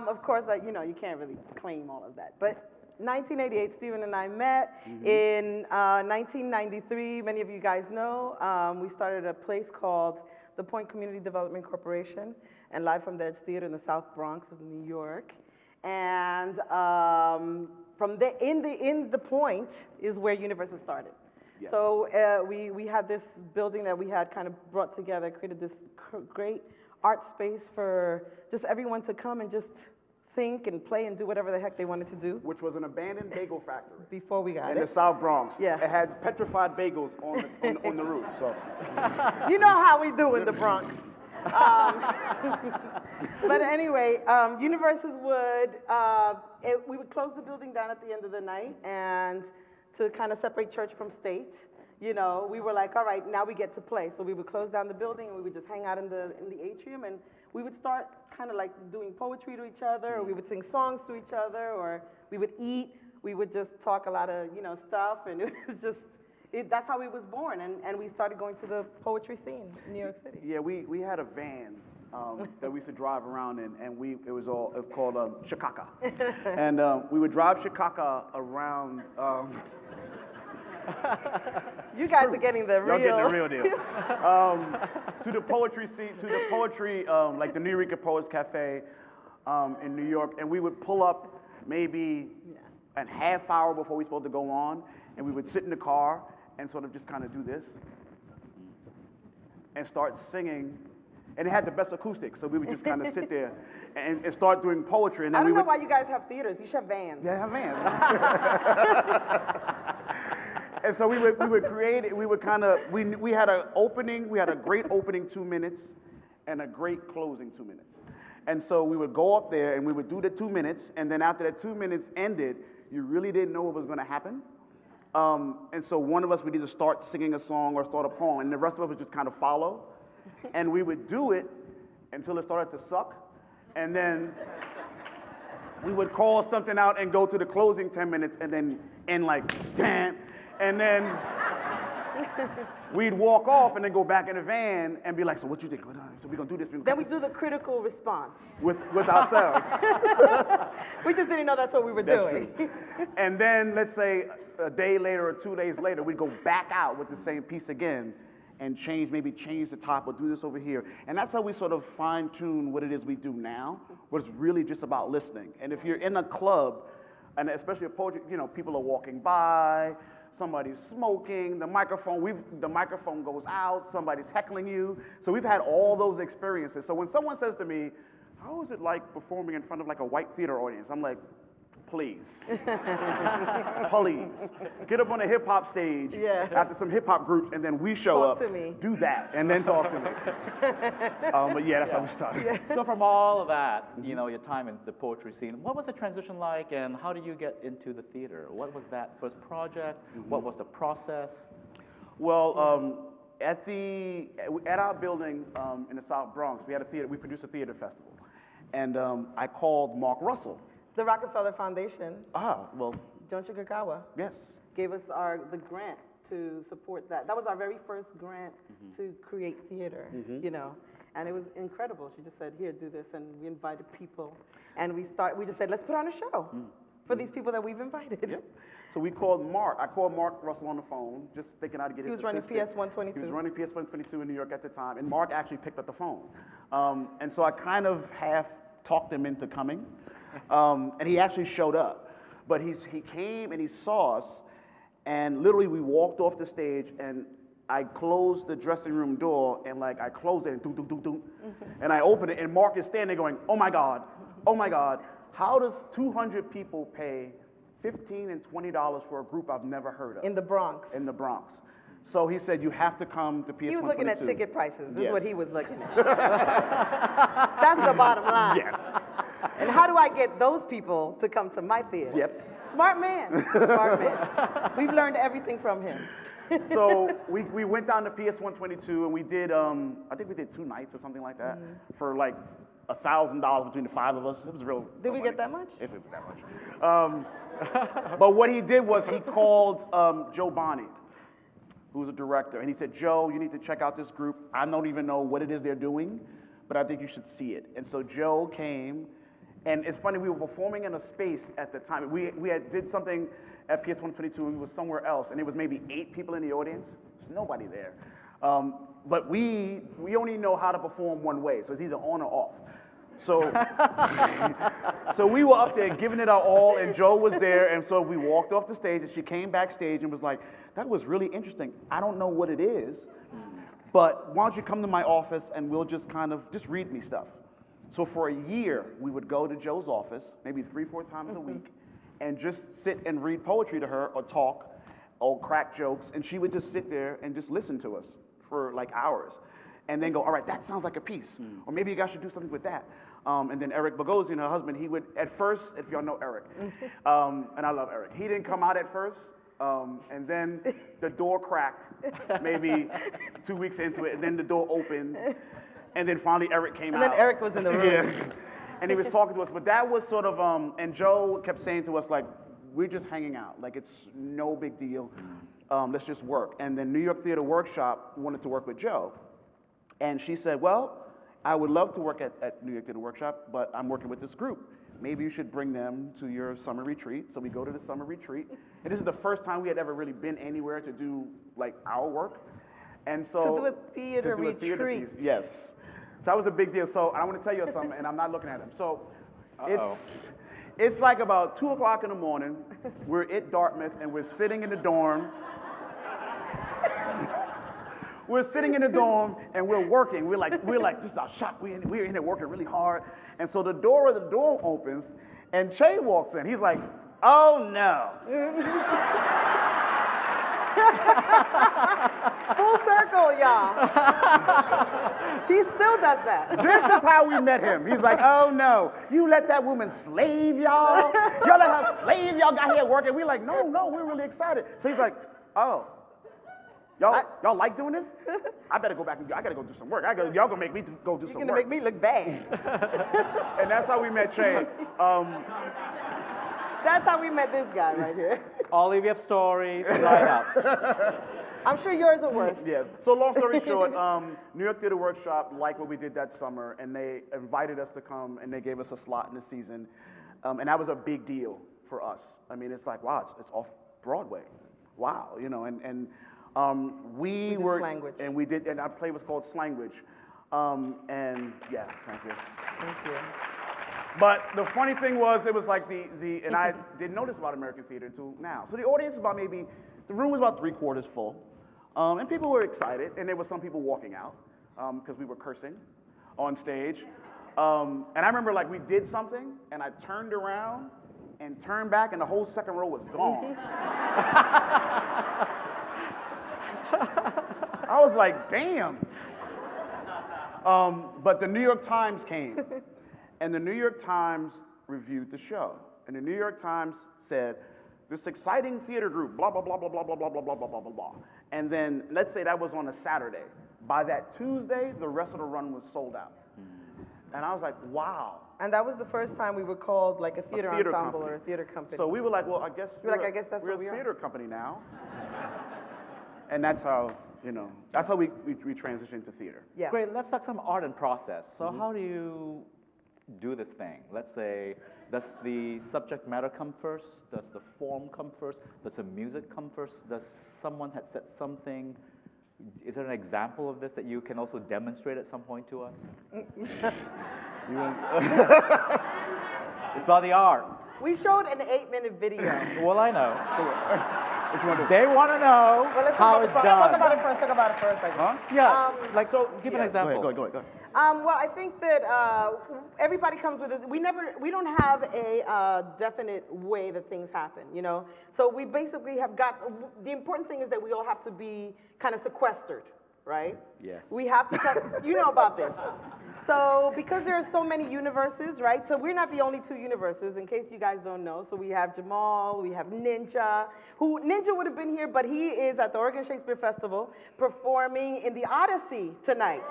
of course, you can't really claim all of that. But 1988, Stephen and I met. In 1993, many of you guys know, we started a place called the Point Community Development Corporation and Live from the Edge Theater in the South Bronx of New York. And from the in the Point is where Universal started. Yes. So we had this building that we had kind of brought together, created this great art space for just everyone to come and just think and play and do whatever the heck they wanted to do. Which was an abandoned bagel factory. Before we got in it. the South Bronx. Yeah. It had petrified bagels on the roof. So. You know how we do in the Bronx. But anyway, Universals we would close the building down at the end of the night, and to kind of separate church from state, we were like, all right, now we get to play. So we would close down the building, and we would just hang out in the atrium, and we would start kind of like doing poetry to each other, or we would sing songs to each other, or we would eat. We would just talk a lot of stuff, and it was just. That's how we was born, and we started going to the poetry scene in New York City. Yeah, we had a van that we used to drive around in, and it was called Chicaca. And we would drive Chicaca around You guys are getting the Y'all real. getting the real deal. To the poetry scene, like the New Eureka Poets Cafe in New York, and we would pull up maybe a half hour before we were supposed to go on, and we would sit in the car and sort of just kind of do this and start singing. And it had the best acoustics, so we would just kind of sit there and start doing poetry. And then I don't know why you guys have theaters. You should have vans. Yeah, have vans. And so we would create it. We would kind of we had an opening. We had a great opening 2 minutes, and a great closing 2 minutes. And so we would go up there and we would do the 2 minutes. And then after that 2 minutes ended, you really didn't know what was going to happen. And so one of us would either start singing a song or start a poem, and the rest of us would just kind of follow. And we would do it until it started to suck. And then we would call something out and go to the closing 10 minutes and then end like, damn. And then we'd walk off and then go back in the van and be like, so what you think? So we're going to do this. Then we do the critical response. With ourselves. We just didn't know that's what we were doing. True. And then let's say a day later or 2 days later, we go back out with the same piece again and maybe change the top or do this over here. And that's how we sort of fine tune what it is we do now, where it's really just about listening. And if you're in a club, and especially a poetry, people are walking by, somebody's smoking, the microphone goes out, somebody's heckling you. So we've had all those experiences. So when someone says to me, how is it like performing in front of like a white theater audience? I'm like, please. Please. Get up on a hip hop stage after some hip hop groups, and then we show Talk up. to me. Do that, and then talk to me. But yeah, that's how we started. Yeah. So from all of that, your time in the poetry scene, what was the transition like, and how did you get into the theater? What was that first project? What was the process? Well, at our building in the South Bronx, we had a theater. We produced a theater festival, and I called Mark Russell. The Rockefeller Foundation. Well. John Chigakawa. Yes. Gave us the grant to support that. That was our very first grant to create theater, and it was incredible. She just said, here, do this, and we invited people, and we just said, let's put on a show for these people that we've invited. Yep. So we called Mark. I called Mark Russell on the phone, just thinking how to get his assistant. He was running PS 122. He was running PS 122 in New York at the time, and Mark actually picked up the phone. And so I kind of half talked him into coming. And he actually showed up. But he came and he saw us, and literally we walked off the stage, and I closed the dressing room door, and I closed it, and and I opened it, and Mark is standing there going, oh my God, how does 200 people pay $15 and $20 for a group I've never heard of? In the Bronx. In the Bronx. So he said, you have to come to PS 122. He was looking at ticket prices. This is what he was looking at. That's the bottom line. Yes. And how do I get those people to come to my theater? Yep. Smart man. Smart man. We've learned everything from him. So we went down to PS 122 and we did, I think we did 2 nights or something like that for like $1,000 between the 5 of us. It was real. Did we get that much? If it was that much. But what he did was he called Joe Bonney, who's a director, and he said, Joe, you need to check out this group. I don't even know what it is they're doing, but I think you should see it. And so Joe came. And it's funny, we were performing in a space at the time. We did something at PS 122 and we were somewhere else, and there was maybe 8 people in the audience. There's nobody there. But we only know how to perform one way, so it's either on or off. So, so we were up there giving it our all, and Joe was there, and so we walked off the stage, and she came backstage and was like, that was really interesting. I don't know what it is, but why don't you come to my office and we'll just just read me stuff. So for a year, we would go to Joe's office, maybe 3-4 times a week, and just sit and read poetry to her or talk or crack jokes, and she would just sit there and just listen to us for like hours. And then go, all right, that sounds like a piece. Or maybe you guys should do something with that. And then Eric Bogosian, her husband, he would, at first, if y'all know Eric, and I love Eric, he didn't come out at first, and then the door cracked maybe 2 weeks into it, and then the door opened, and then finally Eric came out. And then Eric was in the room. Yeah. And he was talking to us, but that was sort of, and Joe kept saying to us, like, we're just hanging out. Like, it's no big deal. Let's just work. And then New York Theater Workshop wanted to work with Joe. And she said, well, I would love to work at New York Theater Workshop, but I'm working with this group. maybe you should bring them to your summer retreat. So we go to the summer retreat. And this is the first time we had ever really been anywhere to do like our work. And so To do a theater retreat. piece, yes. So that was a big deal. So I want to tell you something, and I'm not looking at him. So it's like about 2 o'clock in the morning. We're at Dartmouth, and we're sitting in the dorm. We're sitting in the dorm, and we're working. We're like, this is our shop. We're in there working really hard. And so the door of the dorm opens, and Che walks in. He's like, oh no. Full circle, y'all. He still does that. This is how we met him. He's like, oh no, you let that woman slave y'all? Y'all let her slave y'all got here working? We're like, no, we're really excited. So he's like, oh, y'all like doing this? I better go back and I gotta go do some work. Y'all gonna make me go do some work. You're gonna make me look bad. And that's how we met Che. That's how we met this guy right here. All of your stories line up. I'm sure yours are worse. Yeah. So long story short, New York Theater Workshop liked what we did that summer, and they invited us to come, and they gave us a slot in the season, and that was a big deal for us. I mean, it's like, wow, it's off Broadway. Wow, you know, and we were, Slangwich. and we did, and our play was called Slangwich, and yeah, thank you. Thank you. But the funny thing was, it was like and I didn't notice about American theater until now. So the audience was about the room was about 3/4 full. And people were excited, and there were some people walking out because we were cursing on stage. And I remember like we did something, and I turned around and turned back, and the whole second row was gone. I was like, damn. But the New York Times came, and the New York Times reviewed the show. And the New York Times said, this exciting theater group, blah, blah, blah, blah, blah, blah, blah, blah, blah, blah, blah, blah, blah. And then, let's say that was on a Saturday. By that Tuesday, the rest of the run was sold out. And I was like, wow. And that was the first time we were called like a theater ensemble company. or a theater company. So we were like, well, I guess I guess that's we're what we a are. theater company now. And that's how, that's how we transitioned to theater. Yeah. Great, let's talk some art and process. So how do you do this thing? Let's say, does the subject matter come first? Does the form come first? Does the music come first? Does someone have said something? Is there an example of this that you can also demonstrate at some point to us? It's about the art. We showed an 8-minute video. Well, I know. They want to know how it's done. Talk about it first. I guess. Huh? Yeah, so give an example. Go ahead. Well, I think that everybody comes with it. We don't have a definite way that things happen, So we basically have got, the important thing is that we all have to be kind of sequestered, right? Yes. We have to, you know about this. So because there are so many universes, right? So we're not the only 2 universes, in case you guys don't know. So we have Jamal, we have Ninja, Ninja would have been here, but he is at the Oregon Shakespeare Festival performing in the Odyssey tonight.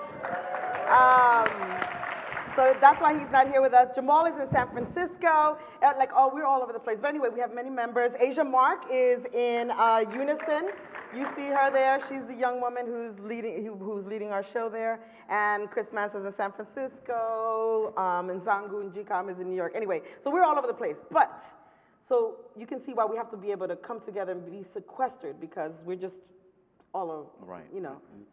So that's why he's not here with us. Jamal is in San Francisco. We're all over the place. But anyway, we have many members. Asia Mark is in Unison. You see her there. She's the young woman who's leading our show there. And Chris Manson's in San Francisco. And Zangu and Jikam is in New York. Anyway, so we're all over the place. But, so you can see why we have to be able to come together and be sequestered, because we're just all over,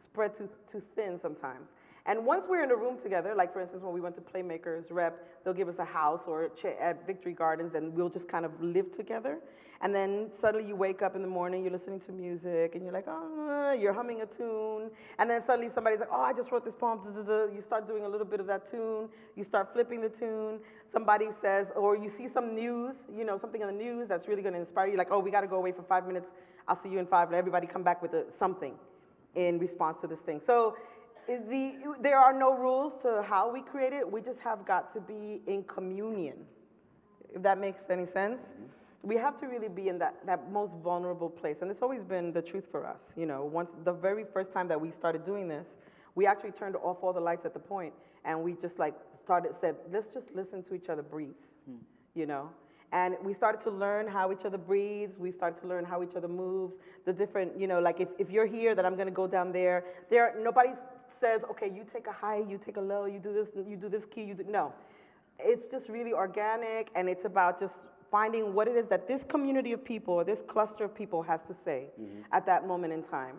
spread too thin sometimes. And once we're in a room together, like for instance, when we went to Playmakers Rep, they'll give us a house or at Victory Gardens, and we'll just kind of live together. And then suddenly you wake up in the morning, you're listening to music, and you're like, oh, you're humming a tune. And then suddenly somebody's like, oh, I just wrote this poem. You start doing a little bit of that tune. You start flipping the tune. Somebody says, or you see some news, something in the news that's really going to inspire you. Like, oh, we got to go away for 5 minutes. I'll see you in 5. And everybody come back with something in response to this thing. So there are no rules to how we create it. We just have got to be in communion, if that makes any sense. We have to really be in that most vulnerable place. And it's always been the truth for us. Once the very first time that we started doing this, we actually turned off all the lights at the point, and we just said, let's just listen to each other breathe, And we started to learn how each other breathes. We started to learn how each other moves. The different, if you're here, then I'm going to go down there. Nobody says, okay, you take a high, you take a low, you do this key, no. it's just really organic, and it's about just finding what it is that this community of people or this cluster of people has to say at that moment in time.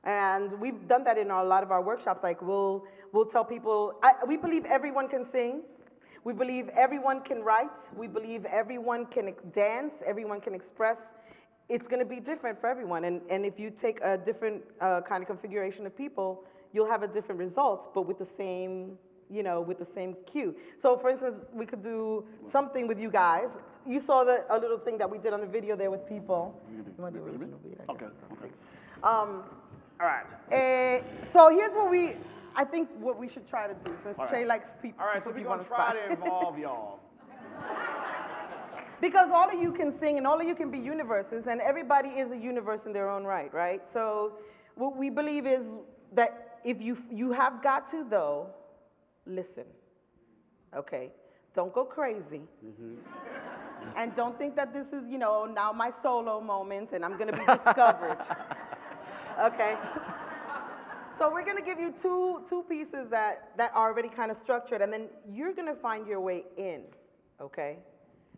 And we've done that in a lot of our workshops. Like we'll tell people, we believe everyone can sing. We believe everyone can write. We believe everyone can dance. Everyone can express. It's going to be different for everyone. And if you take a different kind of configuration of people, you'll have a different result, but with the same, with the same cue. So for instance, we could do something with you guys. You saw a little thing that we did on the video there with people. You want to do original beat? Okay. All right. So here's what I think what we should try to do, since Trey likes people. All right, so we're going to try to involve y'all. Because all of you can sing and all of you can be universes, and everybody is a universe in their own right? So what we believe is that if you have got to, though, listen, okay? Don't go crazy. And don't think that this is, now my solo moment and I'm going to be discovered, okay? So we're going to give you two pieces that are already kind of structured, and then you're going to find your way in, okay?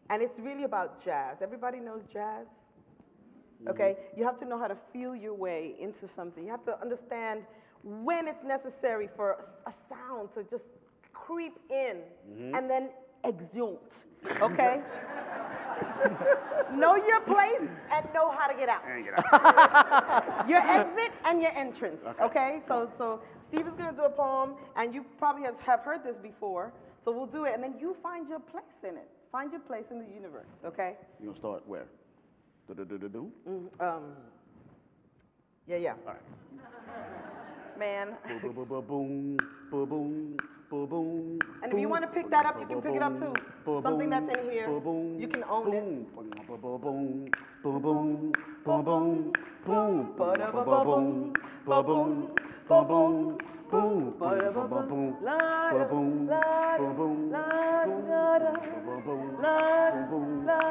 And it's really about jazz. Everybody knows jazz? Okay? You have to know how to feel your way into something. You have to understand when it's necessary for a sound to just creep in and then exude, okay? Know your place and know how to get out. Your exit and your entrance, okay? So Steve is going to do a poem, and you probably have heard this before, so we'll do it, and then you find your place in it. Find your place in the universe, okay? You gonna start where? Do? Yeah. All right. Man. Boom, boom, boom. And if you want to pick that up, you can pick it up too. Something that's in here, you can own it. Boom, boom, boom, boom, boom,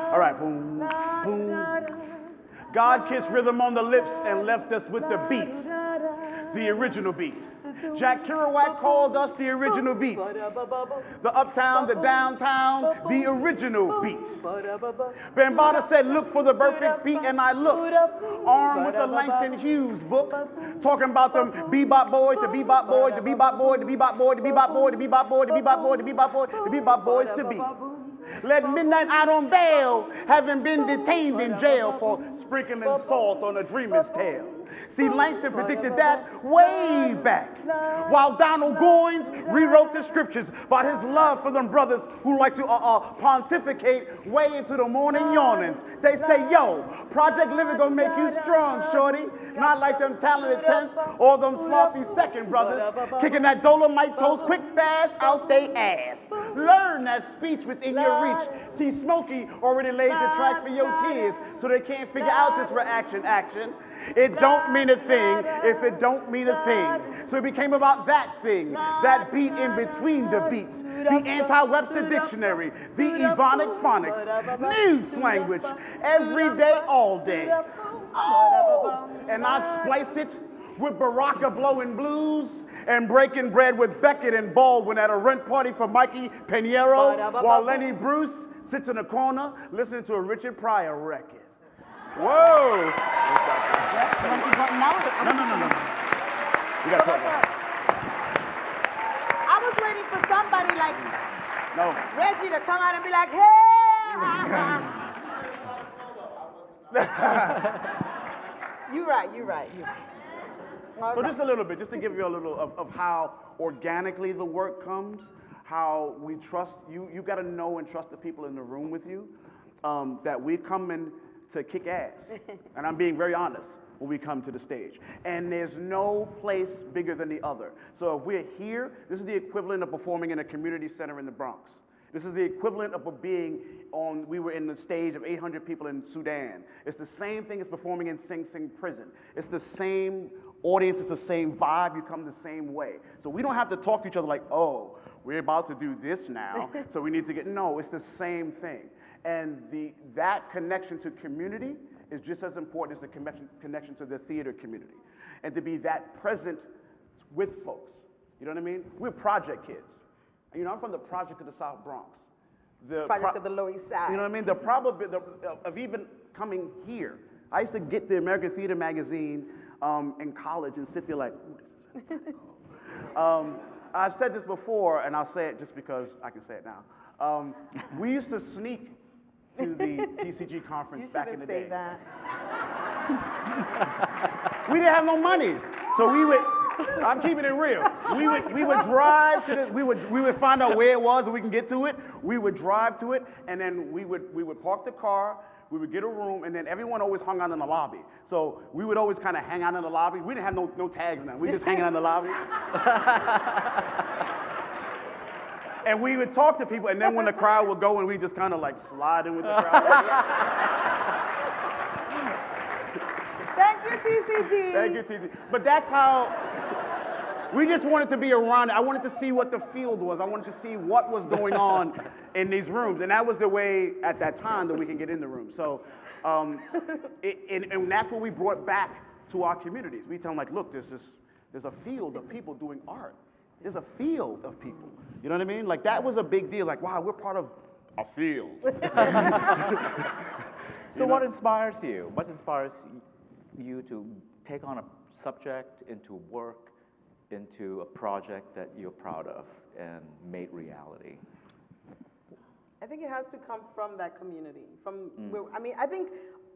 all right, boom, boom. God kissed rhythm on the lips and left us with the beat, the original beat. Jack Kerouac called us the original beat. The uptown, the downtown, the original beat. Bambaataa said, look for the perfect beat, and I looked, armed with the Langston Hughes book, talking about them bebop boys, the bebop boys, the bebop boy, the bebop boy, the bebop boy, the bebop boy, the bebop boy, the bebop boy, the bebop boys to be. Led midnight out on bail, having been detained in jail for sprinkling salt on a dreamer's tale. See, Langston predicted that way back, while Donald Goines rewrote the scriptures about his love for them brothers who like to pontificate way into the morning yawnings. They say, yo, Project Living gonna make you strong, shorty. Not like them talented 10th or them sloppy second brothers, kicking that Dolomite toast quick fast out they ass. Learn that speech within your reach. See, Smokey already laid the track for your tears, so they can't figure out this action. It don't mean a thing if it don't mean a thing. So it became about that thing, that beat in between the beats. The anti-Webster dictionary, the Ebonic phonics, news language, every day, all day. Oh, and I splice it with Baraka blowing blues and breaking bread with Beckett and Baldwin at a rent party for Mikey Pinheiro, while Lenny Bruce sits in a corner listening to a Richard Pryor record. Whoa! No. You gotta talk about it. I was waiting for somebody like Reggie to come out and be like, hey! You're right. So just a little bit, just to give you a little of how organically the work comes, how we trust you. You got to know and trust the people in the room with you, that we come in to kick ass. And I'm being very honest when we come to the stage. And there's no place bigger than the other. So if we're here, this is the equivalent of performing in a community center in the Bronx. This is the equivalent of being we were in the stage of 800 people in Sudan. It's the same thing as performing in Sing Sing prison. It's the same audience, it's the same vibe, you come the same way. So we don't have to talk to each other like, oh, we're about to do this now, so we need to no, it's the same thing. And that connection to community is just as important as the connection to the theater community. And to be that present with folks. You know what I mean? We're project kids. You know, I'm from the project of the South Bronx. projects of the Lower East Side. You know what I mean? The probability of even coming here. I used to get the American Theater magazine in college and sit there like, ooh, this is I've said this before, and I'll say it just because I can say it now. We used to sneak to the TCG conference back in the day. You shouldn't say that. We didn't have no money, so we would. I'm keeping it real. We would drive to the. We would find out where it was and we can get to it. We would drive to it, and then we would park the car. We would get a room, and then everyone always hung out in the lobby. So we would always kind of hang out in the lobby. We didn't have no tags now. We just hanging out in the lobby. And we would talk to people, and then when the crowd would go, and we just kind of like slide in with the crowd. Thank you, TCG. Thank you, TCG. But that's how, we just wanted to be around it. I wanted to see what the field was. I wanted to see what was going on in these rooms. And that was the way, at that time, that we can get in the room. So, and that's what we brought back to our communities. We tell them, like, look, there's a field of people doing art. There's a field of people. You know what I mean? Like, that was a big deal. Like, wow, we're part of a field. So what inspires you? What inspires you to take on a subject, into work, into a project that you're proud of and made reality? I think it has to come from that community. I think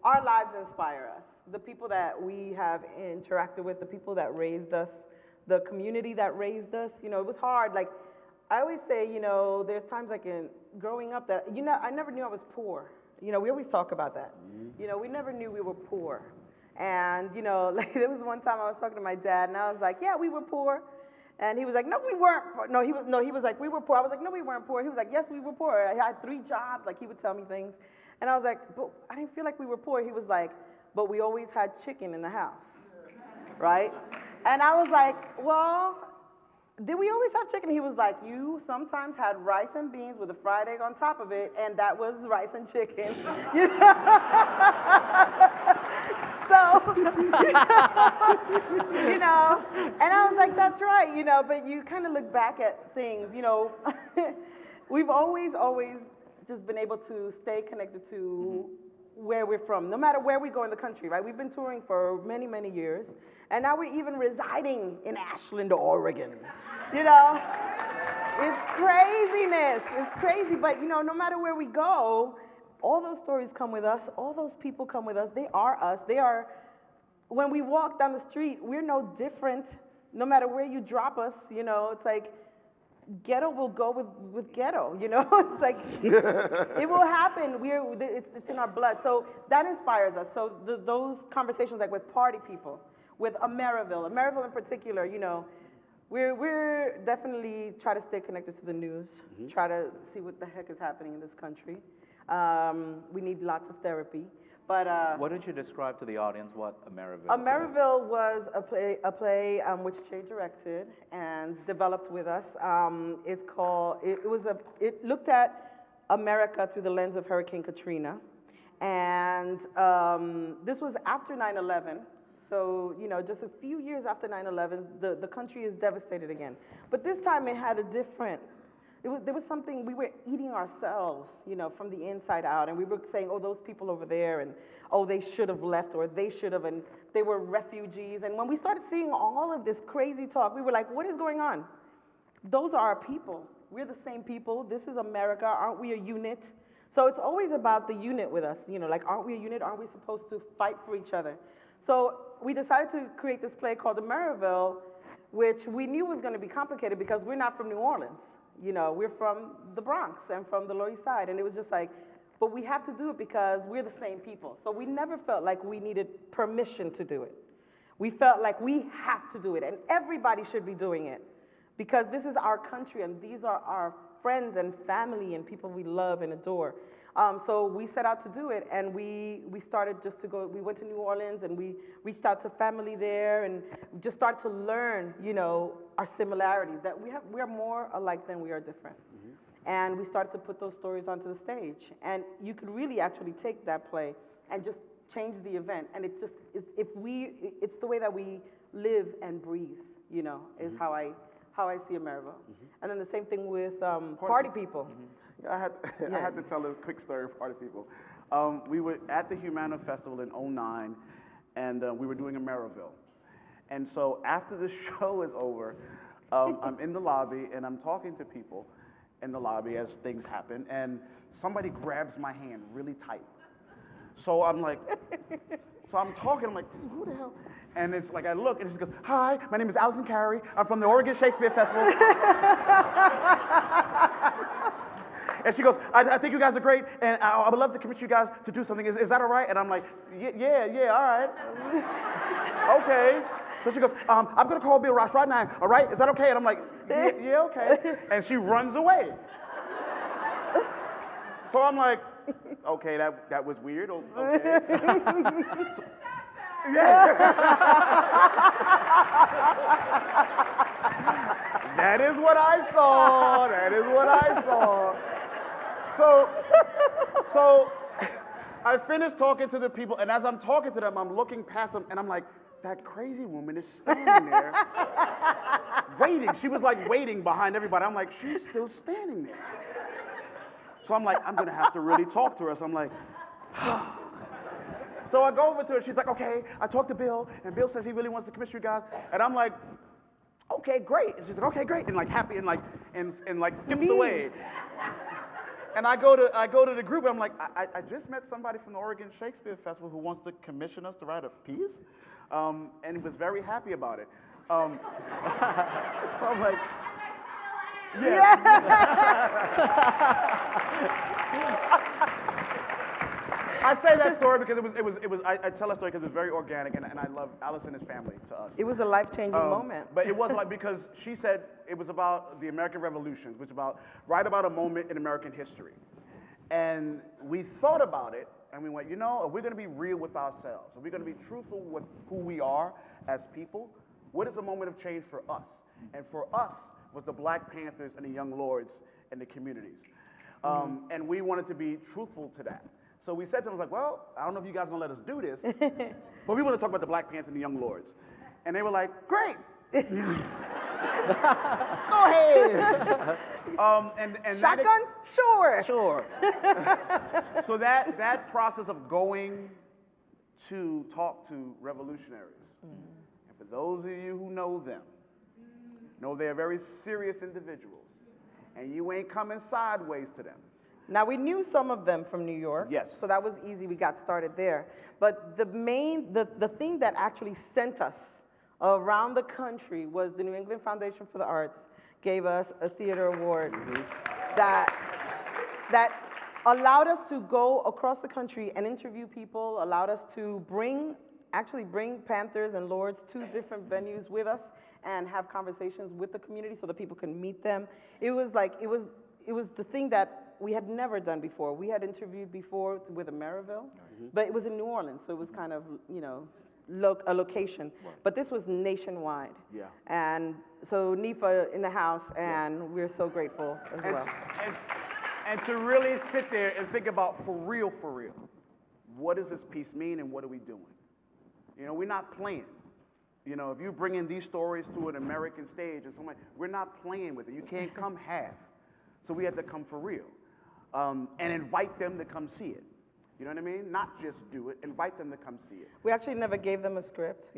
our lives inspire us. The people that we have interacted with, the people that raised us, the community that raised us. You know, it was hard. Like, I always say, you know, there's times like in growing up that, you know, I never knew I was poor. You know, we always talk about that. You know, we never knew we were poor. And, you know, like there was one time I was talking to my dad, and I was like, yeah, we were poor. And he was like, no, we weren't. He was like, we were poor. I was like, no, we weren't poor. He was like, yes, we were poor. I had 3 jobs. Like, he would tell me things. And I was like, but I didn't feel like we were poor. He was like, but we always had chicken in the house, right? And I was like, well, did we always have chicken? He was like, you sometimes had rice and beans with a fried egg on top of it, and that was rice and chicken. You know? So, you know, and I was like, that's right, you know, but you kind of look back at things, you know. We've always just been able to stay connected to where we're from, no matter where we go in the country, right? We've been touring for many, many years, and now we're even residing in Ashland, Oregon. You know, it's craziness. It's crazy, but you know, no matter where we go, all those stories come with us. All those people come with us. They are us. They are, when we walk down the street, we're no different, no matter where you drop us. You know, it's like, ghetto will go with ghetto, you know? It's like, it will happen. It's in our blood. So that inspires us. So those conversations, like with party people, with Ameriville in particular, you know, we're definitely try to stay connected to the news, try to see what the heck is happening in this country. We need lots of therapy. But what did you describe to the audience what Ameriville Ameriville was a play which Jay directed and developed with us. It looked at America through the lens of Hurricane Katrina. And this was after 9/11. So, you know, just a few years after 9/11, the country is devastated again. But this time it had a different, there was something, we were eating ourselves, you know, from the inside out. And we were saying, oh, those people over there, and oh, they should have left, or they should have, and they were refugees. And when we started seeing all of this crazy talk, we were like, what is going on? Those are our people. We're the same people. This is America. Aren't we a unit? So it's always about the unit with us. You know, like, aren't we a unit? Aren't we supposed to fight for each other? So we decided to create this play called Ameriville, which we knew was going to be complicated because we're not from New Orleans. You know, we're from the Bronx and from the Lower East Side. And it was just like, but we have to do it because we're the same people. So we never felt like we needed permission to do it. We felt like we have to do it, and everybody should be doing it because this is our country, and these are our friends and family and people we love and adore. So we set out to do it, and we started just to go, we went to New Orleans, and we reached out to family there, and we just started to learn, you know, our similarities, that we are more alike than we are different. And we started to put those stories onto the stage. And you could really actually take that play and just change the event. And it just, it's the way that we live and breathe, you know, is how how I see America. And then the same thing with party people. I had to tell a quick story of Party People. We were at the Humana Festival in '09, and we were doing Ameriville. And so after the show is over, I'm in the lobby, and I'm talking to people in the lobby as things happen, and somebody grabs my hand really tight. So I'm like, I'm talking, I'm like, who the hell? And it's like, I look, and she goes, hi, my name is Allison Carey. I'm from the Oregon Shakespeare Festival. And she goes, I think you guys are great, and I would love to commission you guys to do something. Is that all right? And I'm like, yeah, all right. Okay. So she goes, I'm going to call Bill Ross right now, all right? Is that okay? And I'm like, yeah, okay. And she runs away. So I'm like, okay, that was weird. Okay. That is what I saw. That is what I saw. So I finished talking to the people, and as I'm talking to them, I'm looking past them, and I'm like, that crazy woman is standing there waiting. She was like waiting behind everybody. I'm like, she's still standing there. So I'm like, I'm gonna have to really talk to her. So I'm like, so I go over to her. She's like, okay, I talked to Bill, and Bill says he really wants to commission you guys. And I'm like, okay, great. And she's like, okay, great, and like happy and like skips away. And I go to the group, and I'm like, I just met somebody from the Oregon Shakespeare Festival who wants to commission us to write a piece, and he was very happy about it. So I'm like, yes. I say that story because I tell that story because it was very organic, and I love Alice and his family to us. It was a life-changing moment. But it was like, because she said it was about the American Revolution, which was right about a moment in American history. And we thought about it, and we went, if we're going to be real with ourselves, if we're going to be truthful with who we are as people, what is a moment of change for us? And for us was the Black Panthers and the Young Lords and the communities. And we wanted to be truthful to that. So we said to them, like, well, I don't know if you guys are going to let us do this, but we want to talk about the Black Panthers and the Young Lords. And they were like, great. Go ahead. And shotguns? Sure. So that process of going to talk to revolutionaries, and for those of you who know them, know they're very serious individuals, and you ain't coming sideways to them. Now, we knew some of them from New York. Yes. So that was easy. We got started there. But the thing that actually sent us around the country was the New England Foundation for the Arts gave us a theater award that allowed us to go across the country and interview people, allowed us to bring Panthers and Lords to different venues with us and have conversations with the community so that people can meet them. It was the thing that we had never done before. We had interviewed before with Ameriville, but it was in New Orleans, so it was kind of, a location. Right. But this was nationwide. Yeah. And so NIFA in the house, and we're so grateful as well. And to really sit there and think about, for real, what does this piece mean and what are we doing? We're not playing. If you bring in these stories to an American stage and somebody, we're not playing with it. You can't come half. So we had to come for real. And invite them to come see it. You know what I mean? Not just do it, invite them to come see it. We actually never gave them a script,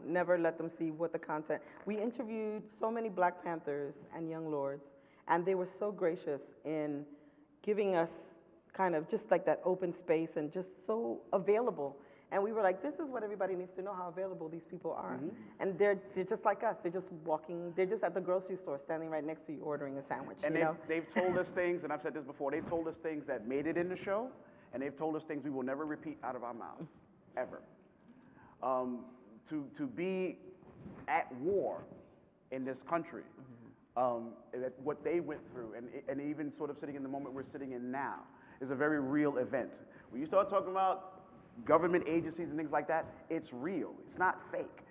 never let them see what the content. We interviewed so many Black Panthers and Young Lords, and they were so gracious in giving us kind of just like that open space and just so available. And we were like, this is what everybody needs to know, how available these people are. And they're just like us. They're just walking, they're just at the grocery store standing right next to you ordering a sandwich. And they've told us things, and I've said this before, they've told us things that made it in the show, and they've told us things we will never repeat out of our mouths, ever. To be at war in this country, what they went through, and even sort of sitting in the moment we're sitting in now, is a very real event. When you start talking about government agencies and things like that, it's real. It's not fake.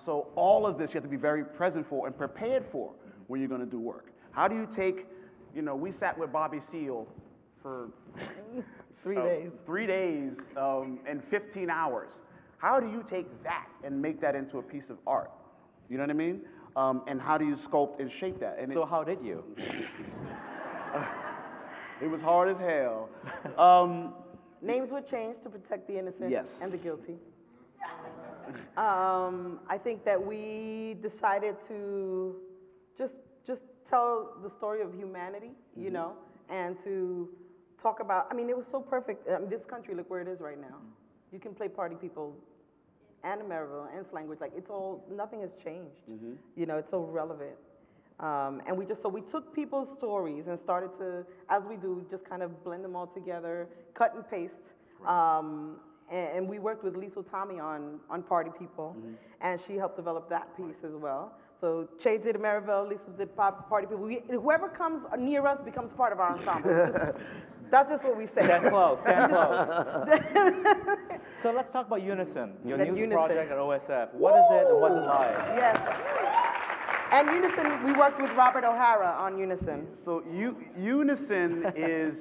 So all of this you have to be very present for and prepared for when you're going to do work. How do you take, we sat with Bobby Seale for 3 days. 3 days and 15 hours. How do you take that and make that into a piece of art? You know what I mean? and how do you sculpt and shape that? And So how did you? it was hard as hell. Names were changed to protect the innocent Yes. and the guilty. I think that we decided to just tell the story of humanity, you know, and to talk about, I mean, it was so perfect. This country, look where it is right now. You can play Party People and Ameriville and Slanguage, like it's all, nothing has changed. You know, it's so relevant. And we took people's stories and started to, as we do, just kind of blend them all together, cut and paste. And we worked with Lisa Tommy on Party People, and she helped develop that piece as well. So Che did Ameriville, Lisa did Party People. Whoever comes near us becomes part of our ensemble. That's just what we say. Stand close, stand close. So let's talk about Unison, your new project at OSF. What is it and what's it like? Yes. And Unison, we worked with Robert O'Hara on Unison. So Unison is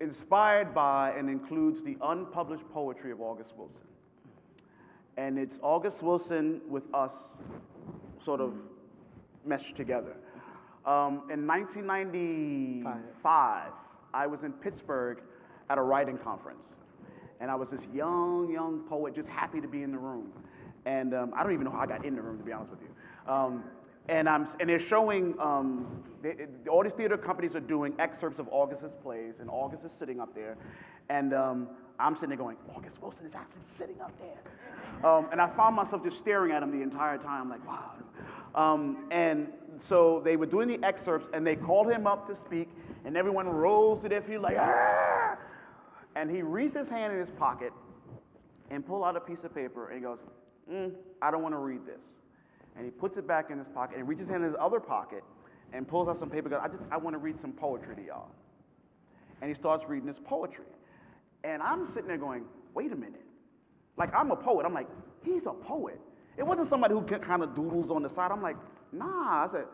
inspired by and includes the unpublished poetry of August Wilson. And it's August Wilson with us sort of meshed together. In 1995, I was in Pittsburgh at a writing conference. And I was this young poet, just happy to be in the room. And I don't even know how I got in the room, to be honest with you. And they're showing, all these theater companies are doing excerpts of August's plays, and August is sitting up there. And I'm sitting there going, August Wilson is actually sitting up there. And I found myself just staring at him the entire time, like, wow. And so they were doing the excerpts, and they called him up to speak, and everyone rose to their feet like, ah! And he reached his hand in his pocket and pulled out a piece of paper, and he goes, I don't want to read this. And he puts it back in his pocket, and reaches his hand in his other pocket, and pulls out some paper, and goes, I want to read some poetry to y'all. And he starts reading his poetry. And I'm sitting there going, wait a minute. Like, I'm a poet. I'm like, he's a poet. It wasn't somebody who kind of doodles on the side. I'm like, nah. I said,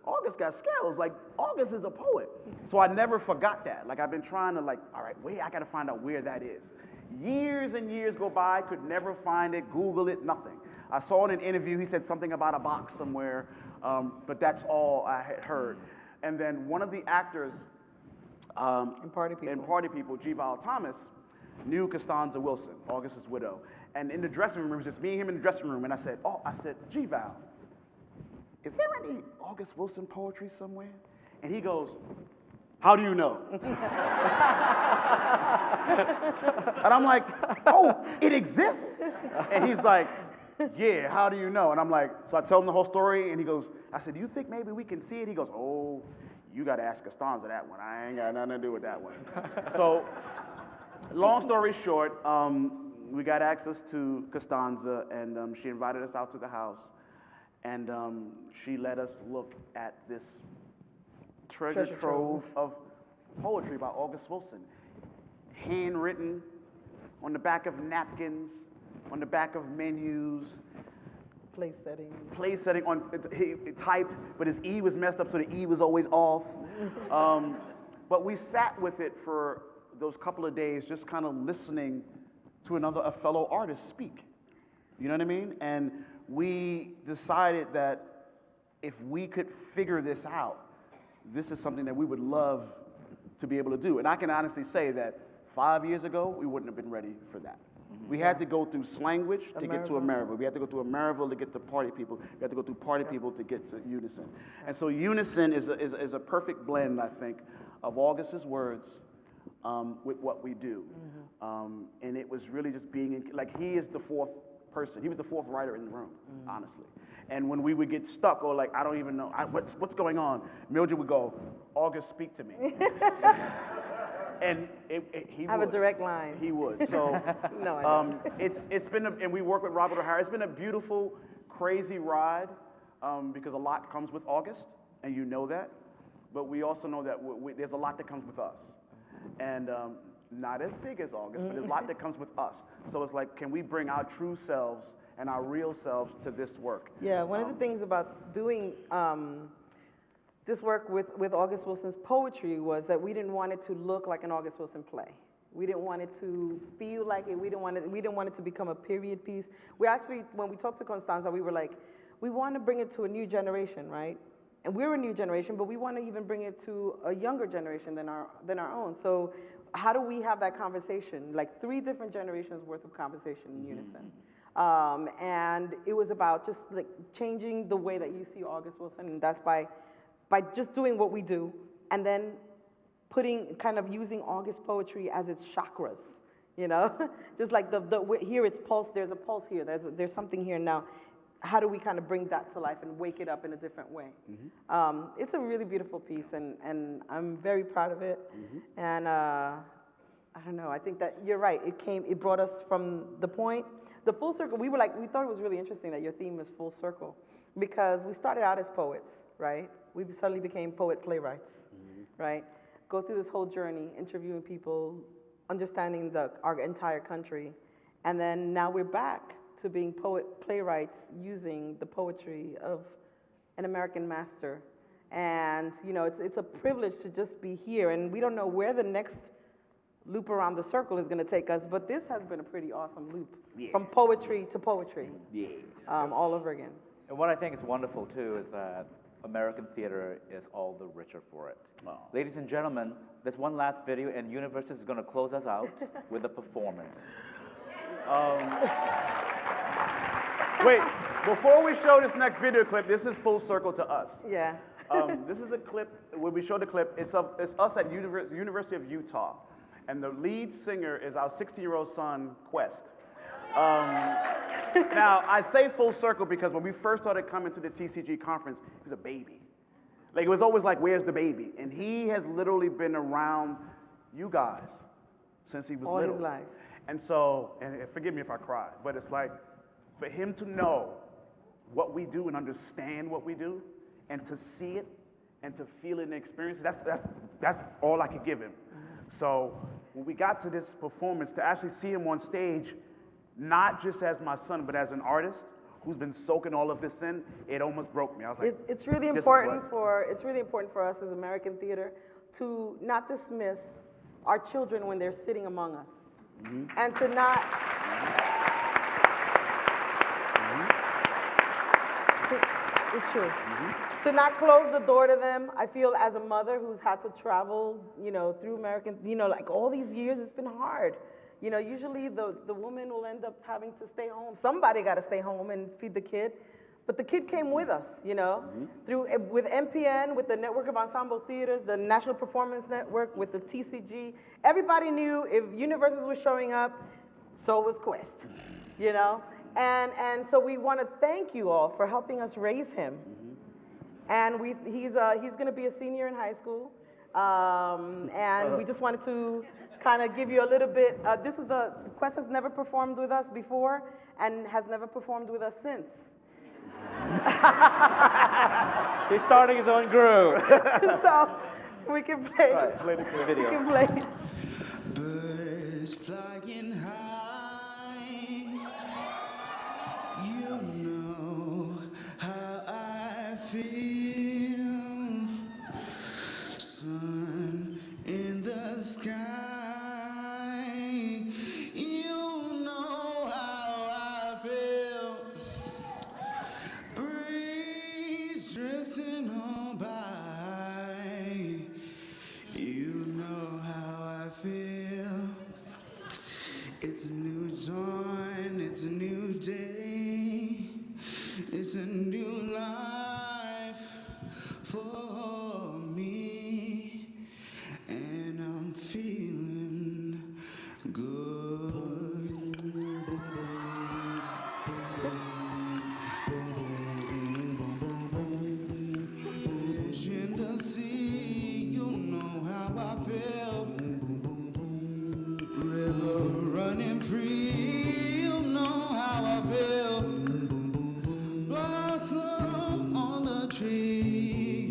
August got skills. Like, August is a poet. So I never forgot that. Like, I've been trying to, like, all right, wait, I got to find out where that is. Years and years go by, could never find it, Google it, nothing. I saw in an interview, he said something about a box somewhere, but that's all I had heard. And then one of the actors in Party People, G. Val Thomas, knew Costanza Wilson, August's widow. And in the dressing room, it was just me and him in the dressing room, and I said, G. Val, is there any August Wilson poetry somewhere? And he goes, how do you know? And I'm like, oh, it exists? And he's like, yeah, how do you know? And I'm like, so I tell him the whole story, and he goes, I said, do you think maybe we can see it? He goes, oh, you got to ask Costanza that one. I ain't got nothing to do with that one. So, long story short, we got access to Costanza, and she invited us out to the house, and she let us look at this treasure trove of poetry by August Wilson, handwritten on the back of napkins, on the back of menus. Place setting. He typed, but his E was messed up, so the E was always off. But we sat with it for those couple of days, just kind of listening to a fellow artist speak. You know what I mean? And we decided that if we could figure this out, this is something that we would love to be able to do. And I can honestly say that 5 years ago, we wouldn't have been ready for that. We had to go through Slanguage to get to Ameriville. We had to go through Ameriville to get to Party People. We had to go through Party People to get to Unison. And so Unison is a perfect blend, I think, of August's words with what we do. And it was really just being, like, he is the fourth person. He was the fourth writer in the room, honestly. And when we would get stuck or like, I don't even know, what's going on, Mildred would go, August, speak to me. And he would. I have a direct line. He would. So no, I don't. It's been, and we work with Robert O'Hara. It's been a beautiful, crazy ride because a lot comes with August, and you know that. But we also know that there's a lot that comes with us. And not as big as August, but there's a lot that comes with us. So it's like, can we bring our true selves and our real selves to this work? Yeah, one of the things about doing this work with August Wilson's poetry was that we didn't want it to look like an August Wilson play. We didn't want it to feel like it. We didn't want it to become a period piece. We actually, when we talked to Constanza, we were like, we want to bring it to a new generation, right? And we're a new generation, but we want to even bring it to a younger generation than our own. So how do we have that conversation? Like 3 different generations worth of conversation in unison. And it was about just like changing the way that you see August Wilson, and that's by just doing what we do, and then kind of using August poetry as its chakras, you know? Just like here it's pulse, there's a pulse here, there's something here now. How do we kind of bring that to life and wake it up in a different way? It's a really beautiful piece, and I'm very proud of it. And I don't know, I think that you're right, it brought us from the point, the full circle. We thought it was really interesting that your theme was full circle, because we started out as poets, right? We suddenly became poet playwrights, right? Go through this whole journey, interviewing people, understanding our entire country, and then now we're back to being poet playwrights using the poetry of an American master. And you know, it's a privilege to just be here, and we don't know where the next loop around the circle is going to take us, but this has been a pretty awesome loop, from poetry to poetry, all over again. And what I think is wonderful too is that American theater is all the richer for it. Wow. Ladies and gentlemen, there's one last video, and Universal is going to close us out with a performance. Wait, before we show this next video clip, this is full circle to us. Yeah. This is a clip, when we show the clip, it's us at University of Utah, and the lead singer is our 16-year-old son, Quest. Now, I say full circle because when we first started coming to the TCG conference, he was a baby. Like, it was always like, where's the baby? And he has literally been around you guys since he was all little. His life. And so, and forgive me if I cry, but it's like, for him to know what we do and understand what we do, and to see it, and to feel it and experience it, that's all I could give him. So, when we got to this performance, to actually see him on stage, not just as my son, but as an artist who's been soaking all of this in, it almost broke me. I was like, it's really important for us as American theater to not dismiss our children when they're sitting among us, and to not it's true. To not close the door to them. I feel as a mother who's had to travel, you know, through American, you know, like all these years, it's been hard. You know, usually the woman will end up having to stay home. Somebody got to stay home and feed the kid. But the kid came with us, you know, with MPN, with the Network of Ensemble Theaters, the National Performance Network, with the TCG. Everybody knew if Universal was showing up, so was Quest, you know. And so we want to thank you all for helping us raise him. And he's going to be a senior in high school. And we just wanted to kind of give you a little bit. Quest has never performed with us before and has never performed with us since. He's starting his own group. So we can play. Right, play the video. We can play. Birds flying high, you know how I feel. Sun in the sky, you know how I feel. Breeze drifting on by, you know how I feel. It's a new dawn, it's a new day, it's a new life for me, and I'm feeling good. Fish in the sea, you know how I feel. River running free, you know how I feel. Blossom on the tree,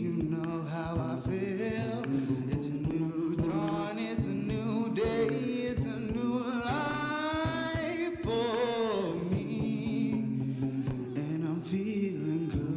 you know how I feel. It's a new dawn, it's a new day, it's a new life for me, and I'm feeling good.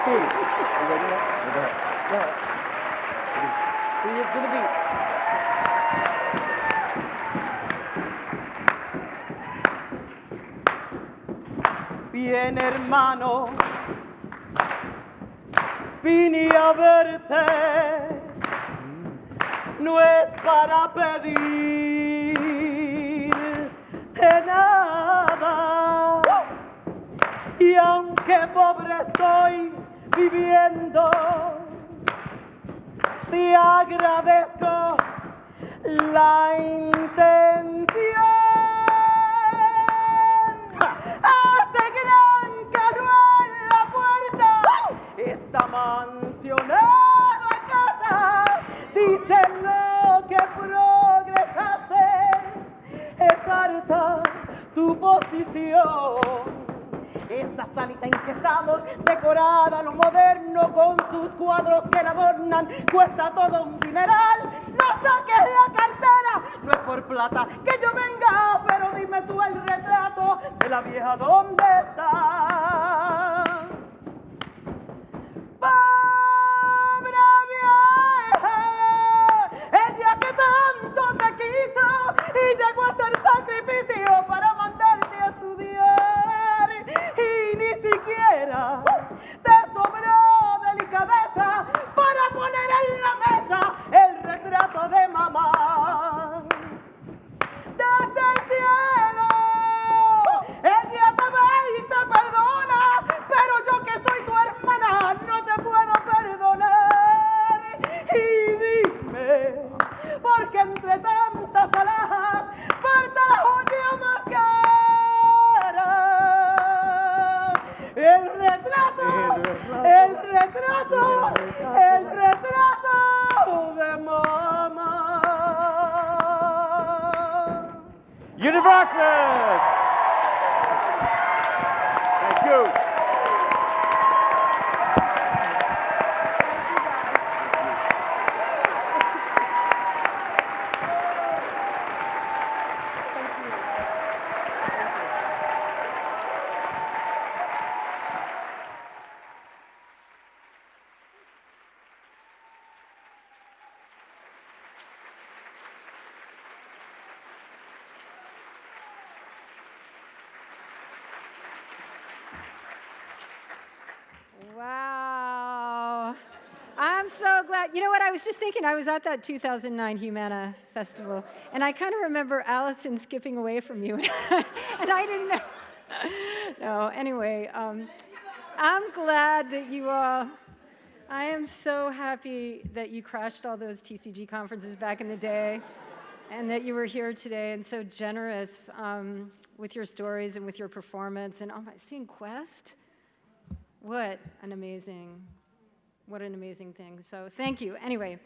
see. You ready now? Go ahead. Go ahead. Do the beat. Bien, hermano, vine a verte, no es para pedirte nada. Y aunque pobre estoy viviendo, te agradezco la intención. Hace gran calor en la puerta, está mansionado en casa. Dicen lo que progresaste, es harta tu posición. Esta salita en que estamos, decorada a lo moderno, con sus cuadros que la adornan, cuesta todo un dineral. No saques la cartera, no es por plata que yo venga, pero dime tú el retrato de la vieja, ¿dónde está? Pobre vieja, ella que tanto te quiso y llegó a hacer sacrificio para mandarte a estudiar, y ni siquiera te sobró delicadeza para poner en la mesa el retrato de mamá. Desde el cielo ella te ve y te perdona, pero yo que soy tu hermana no te puedo perdonar. Y dime, porque entre tantas alhajas falta la joya más cara. El retrato de mamá. Universes! Thank you. Wow. I'm so glad. You know what? I was just thinking, I was at that 2009 Humana Festival, and I kind of remember Allison skipping away from you, and I didn't know. No, anyway, I'm glad that you all, I am so happy that you crashed all those TCG conferences back in the day, and that you were here today and so generous with your stories and with your performance. And oh my, seeing Quest, what an amazing thing. So thank you. Anyway,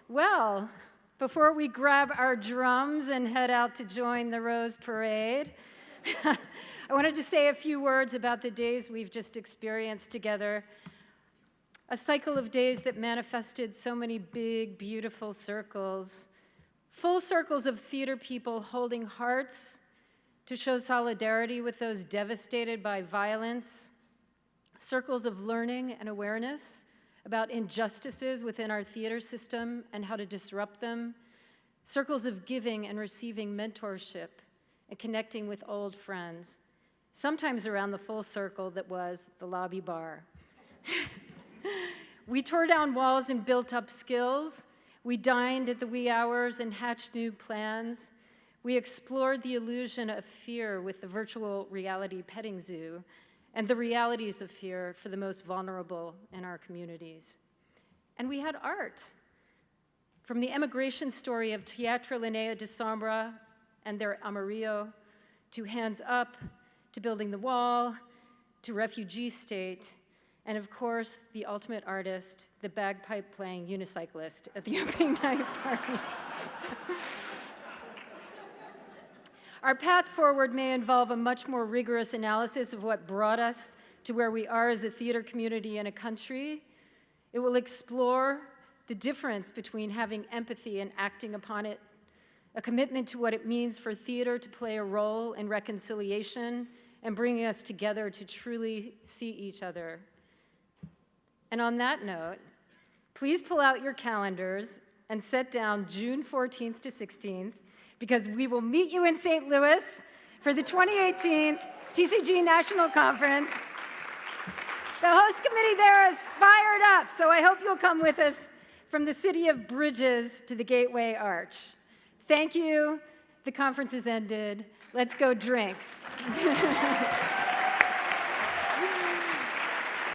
well, before we grab our drums and head out to join the Rose Parade, I wanted to say a few words about the days we've just experienced together. A cycle of days that manifested so many big, beautiful circles. Full circles of theater people holding hearts to show solidarity with those devastated by violence. Circles of learning and awareness about injustices within our theater system and how to disrupt them. Circles of giving and receiving mentorship and connecting with old friends. Sometimes around the full circle that was the lobby bar. We tore down walls and built up skills. We dined at the wee hours and hatched new plans. We explored the illusion of fear with the virtual reality petting zoo and the realities of fear for the most vulnerable in our communities. And we had art. From the emigration story of Teatro Linnea de Sombra and their Amarillo, to Hands Up, to Building the Wall, to Refugee State, and of course, the ultimate artist, the bagpipe-playing unicyclist at the opening night party. Our path forward may involve a much more rigorous analysis of what brought us to where we are as a theater community and a country. It will explore the difference between having empathy and acting upon it, a commitment to what it means for theater to play a role in reconciliation and bringing us together to truly see each other. And on that note, please pull out your calendars and set down June 14th to 16th, because we will meet you in St. Louis for the 2018 TCG National Conference. The host committee there is fired up, so I hope you'll come with us from the city of bridges to the Gateway Arch. Thank you. The conference has ended. Let's go drink.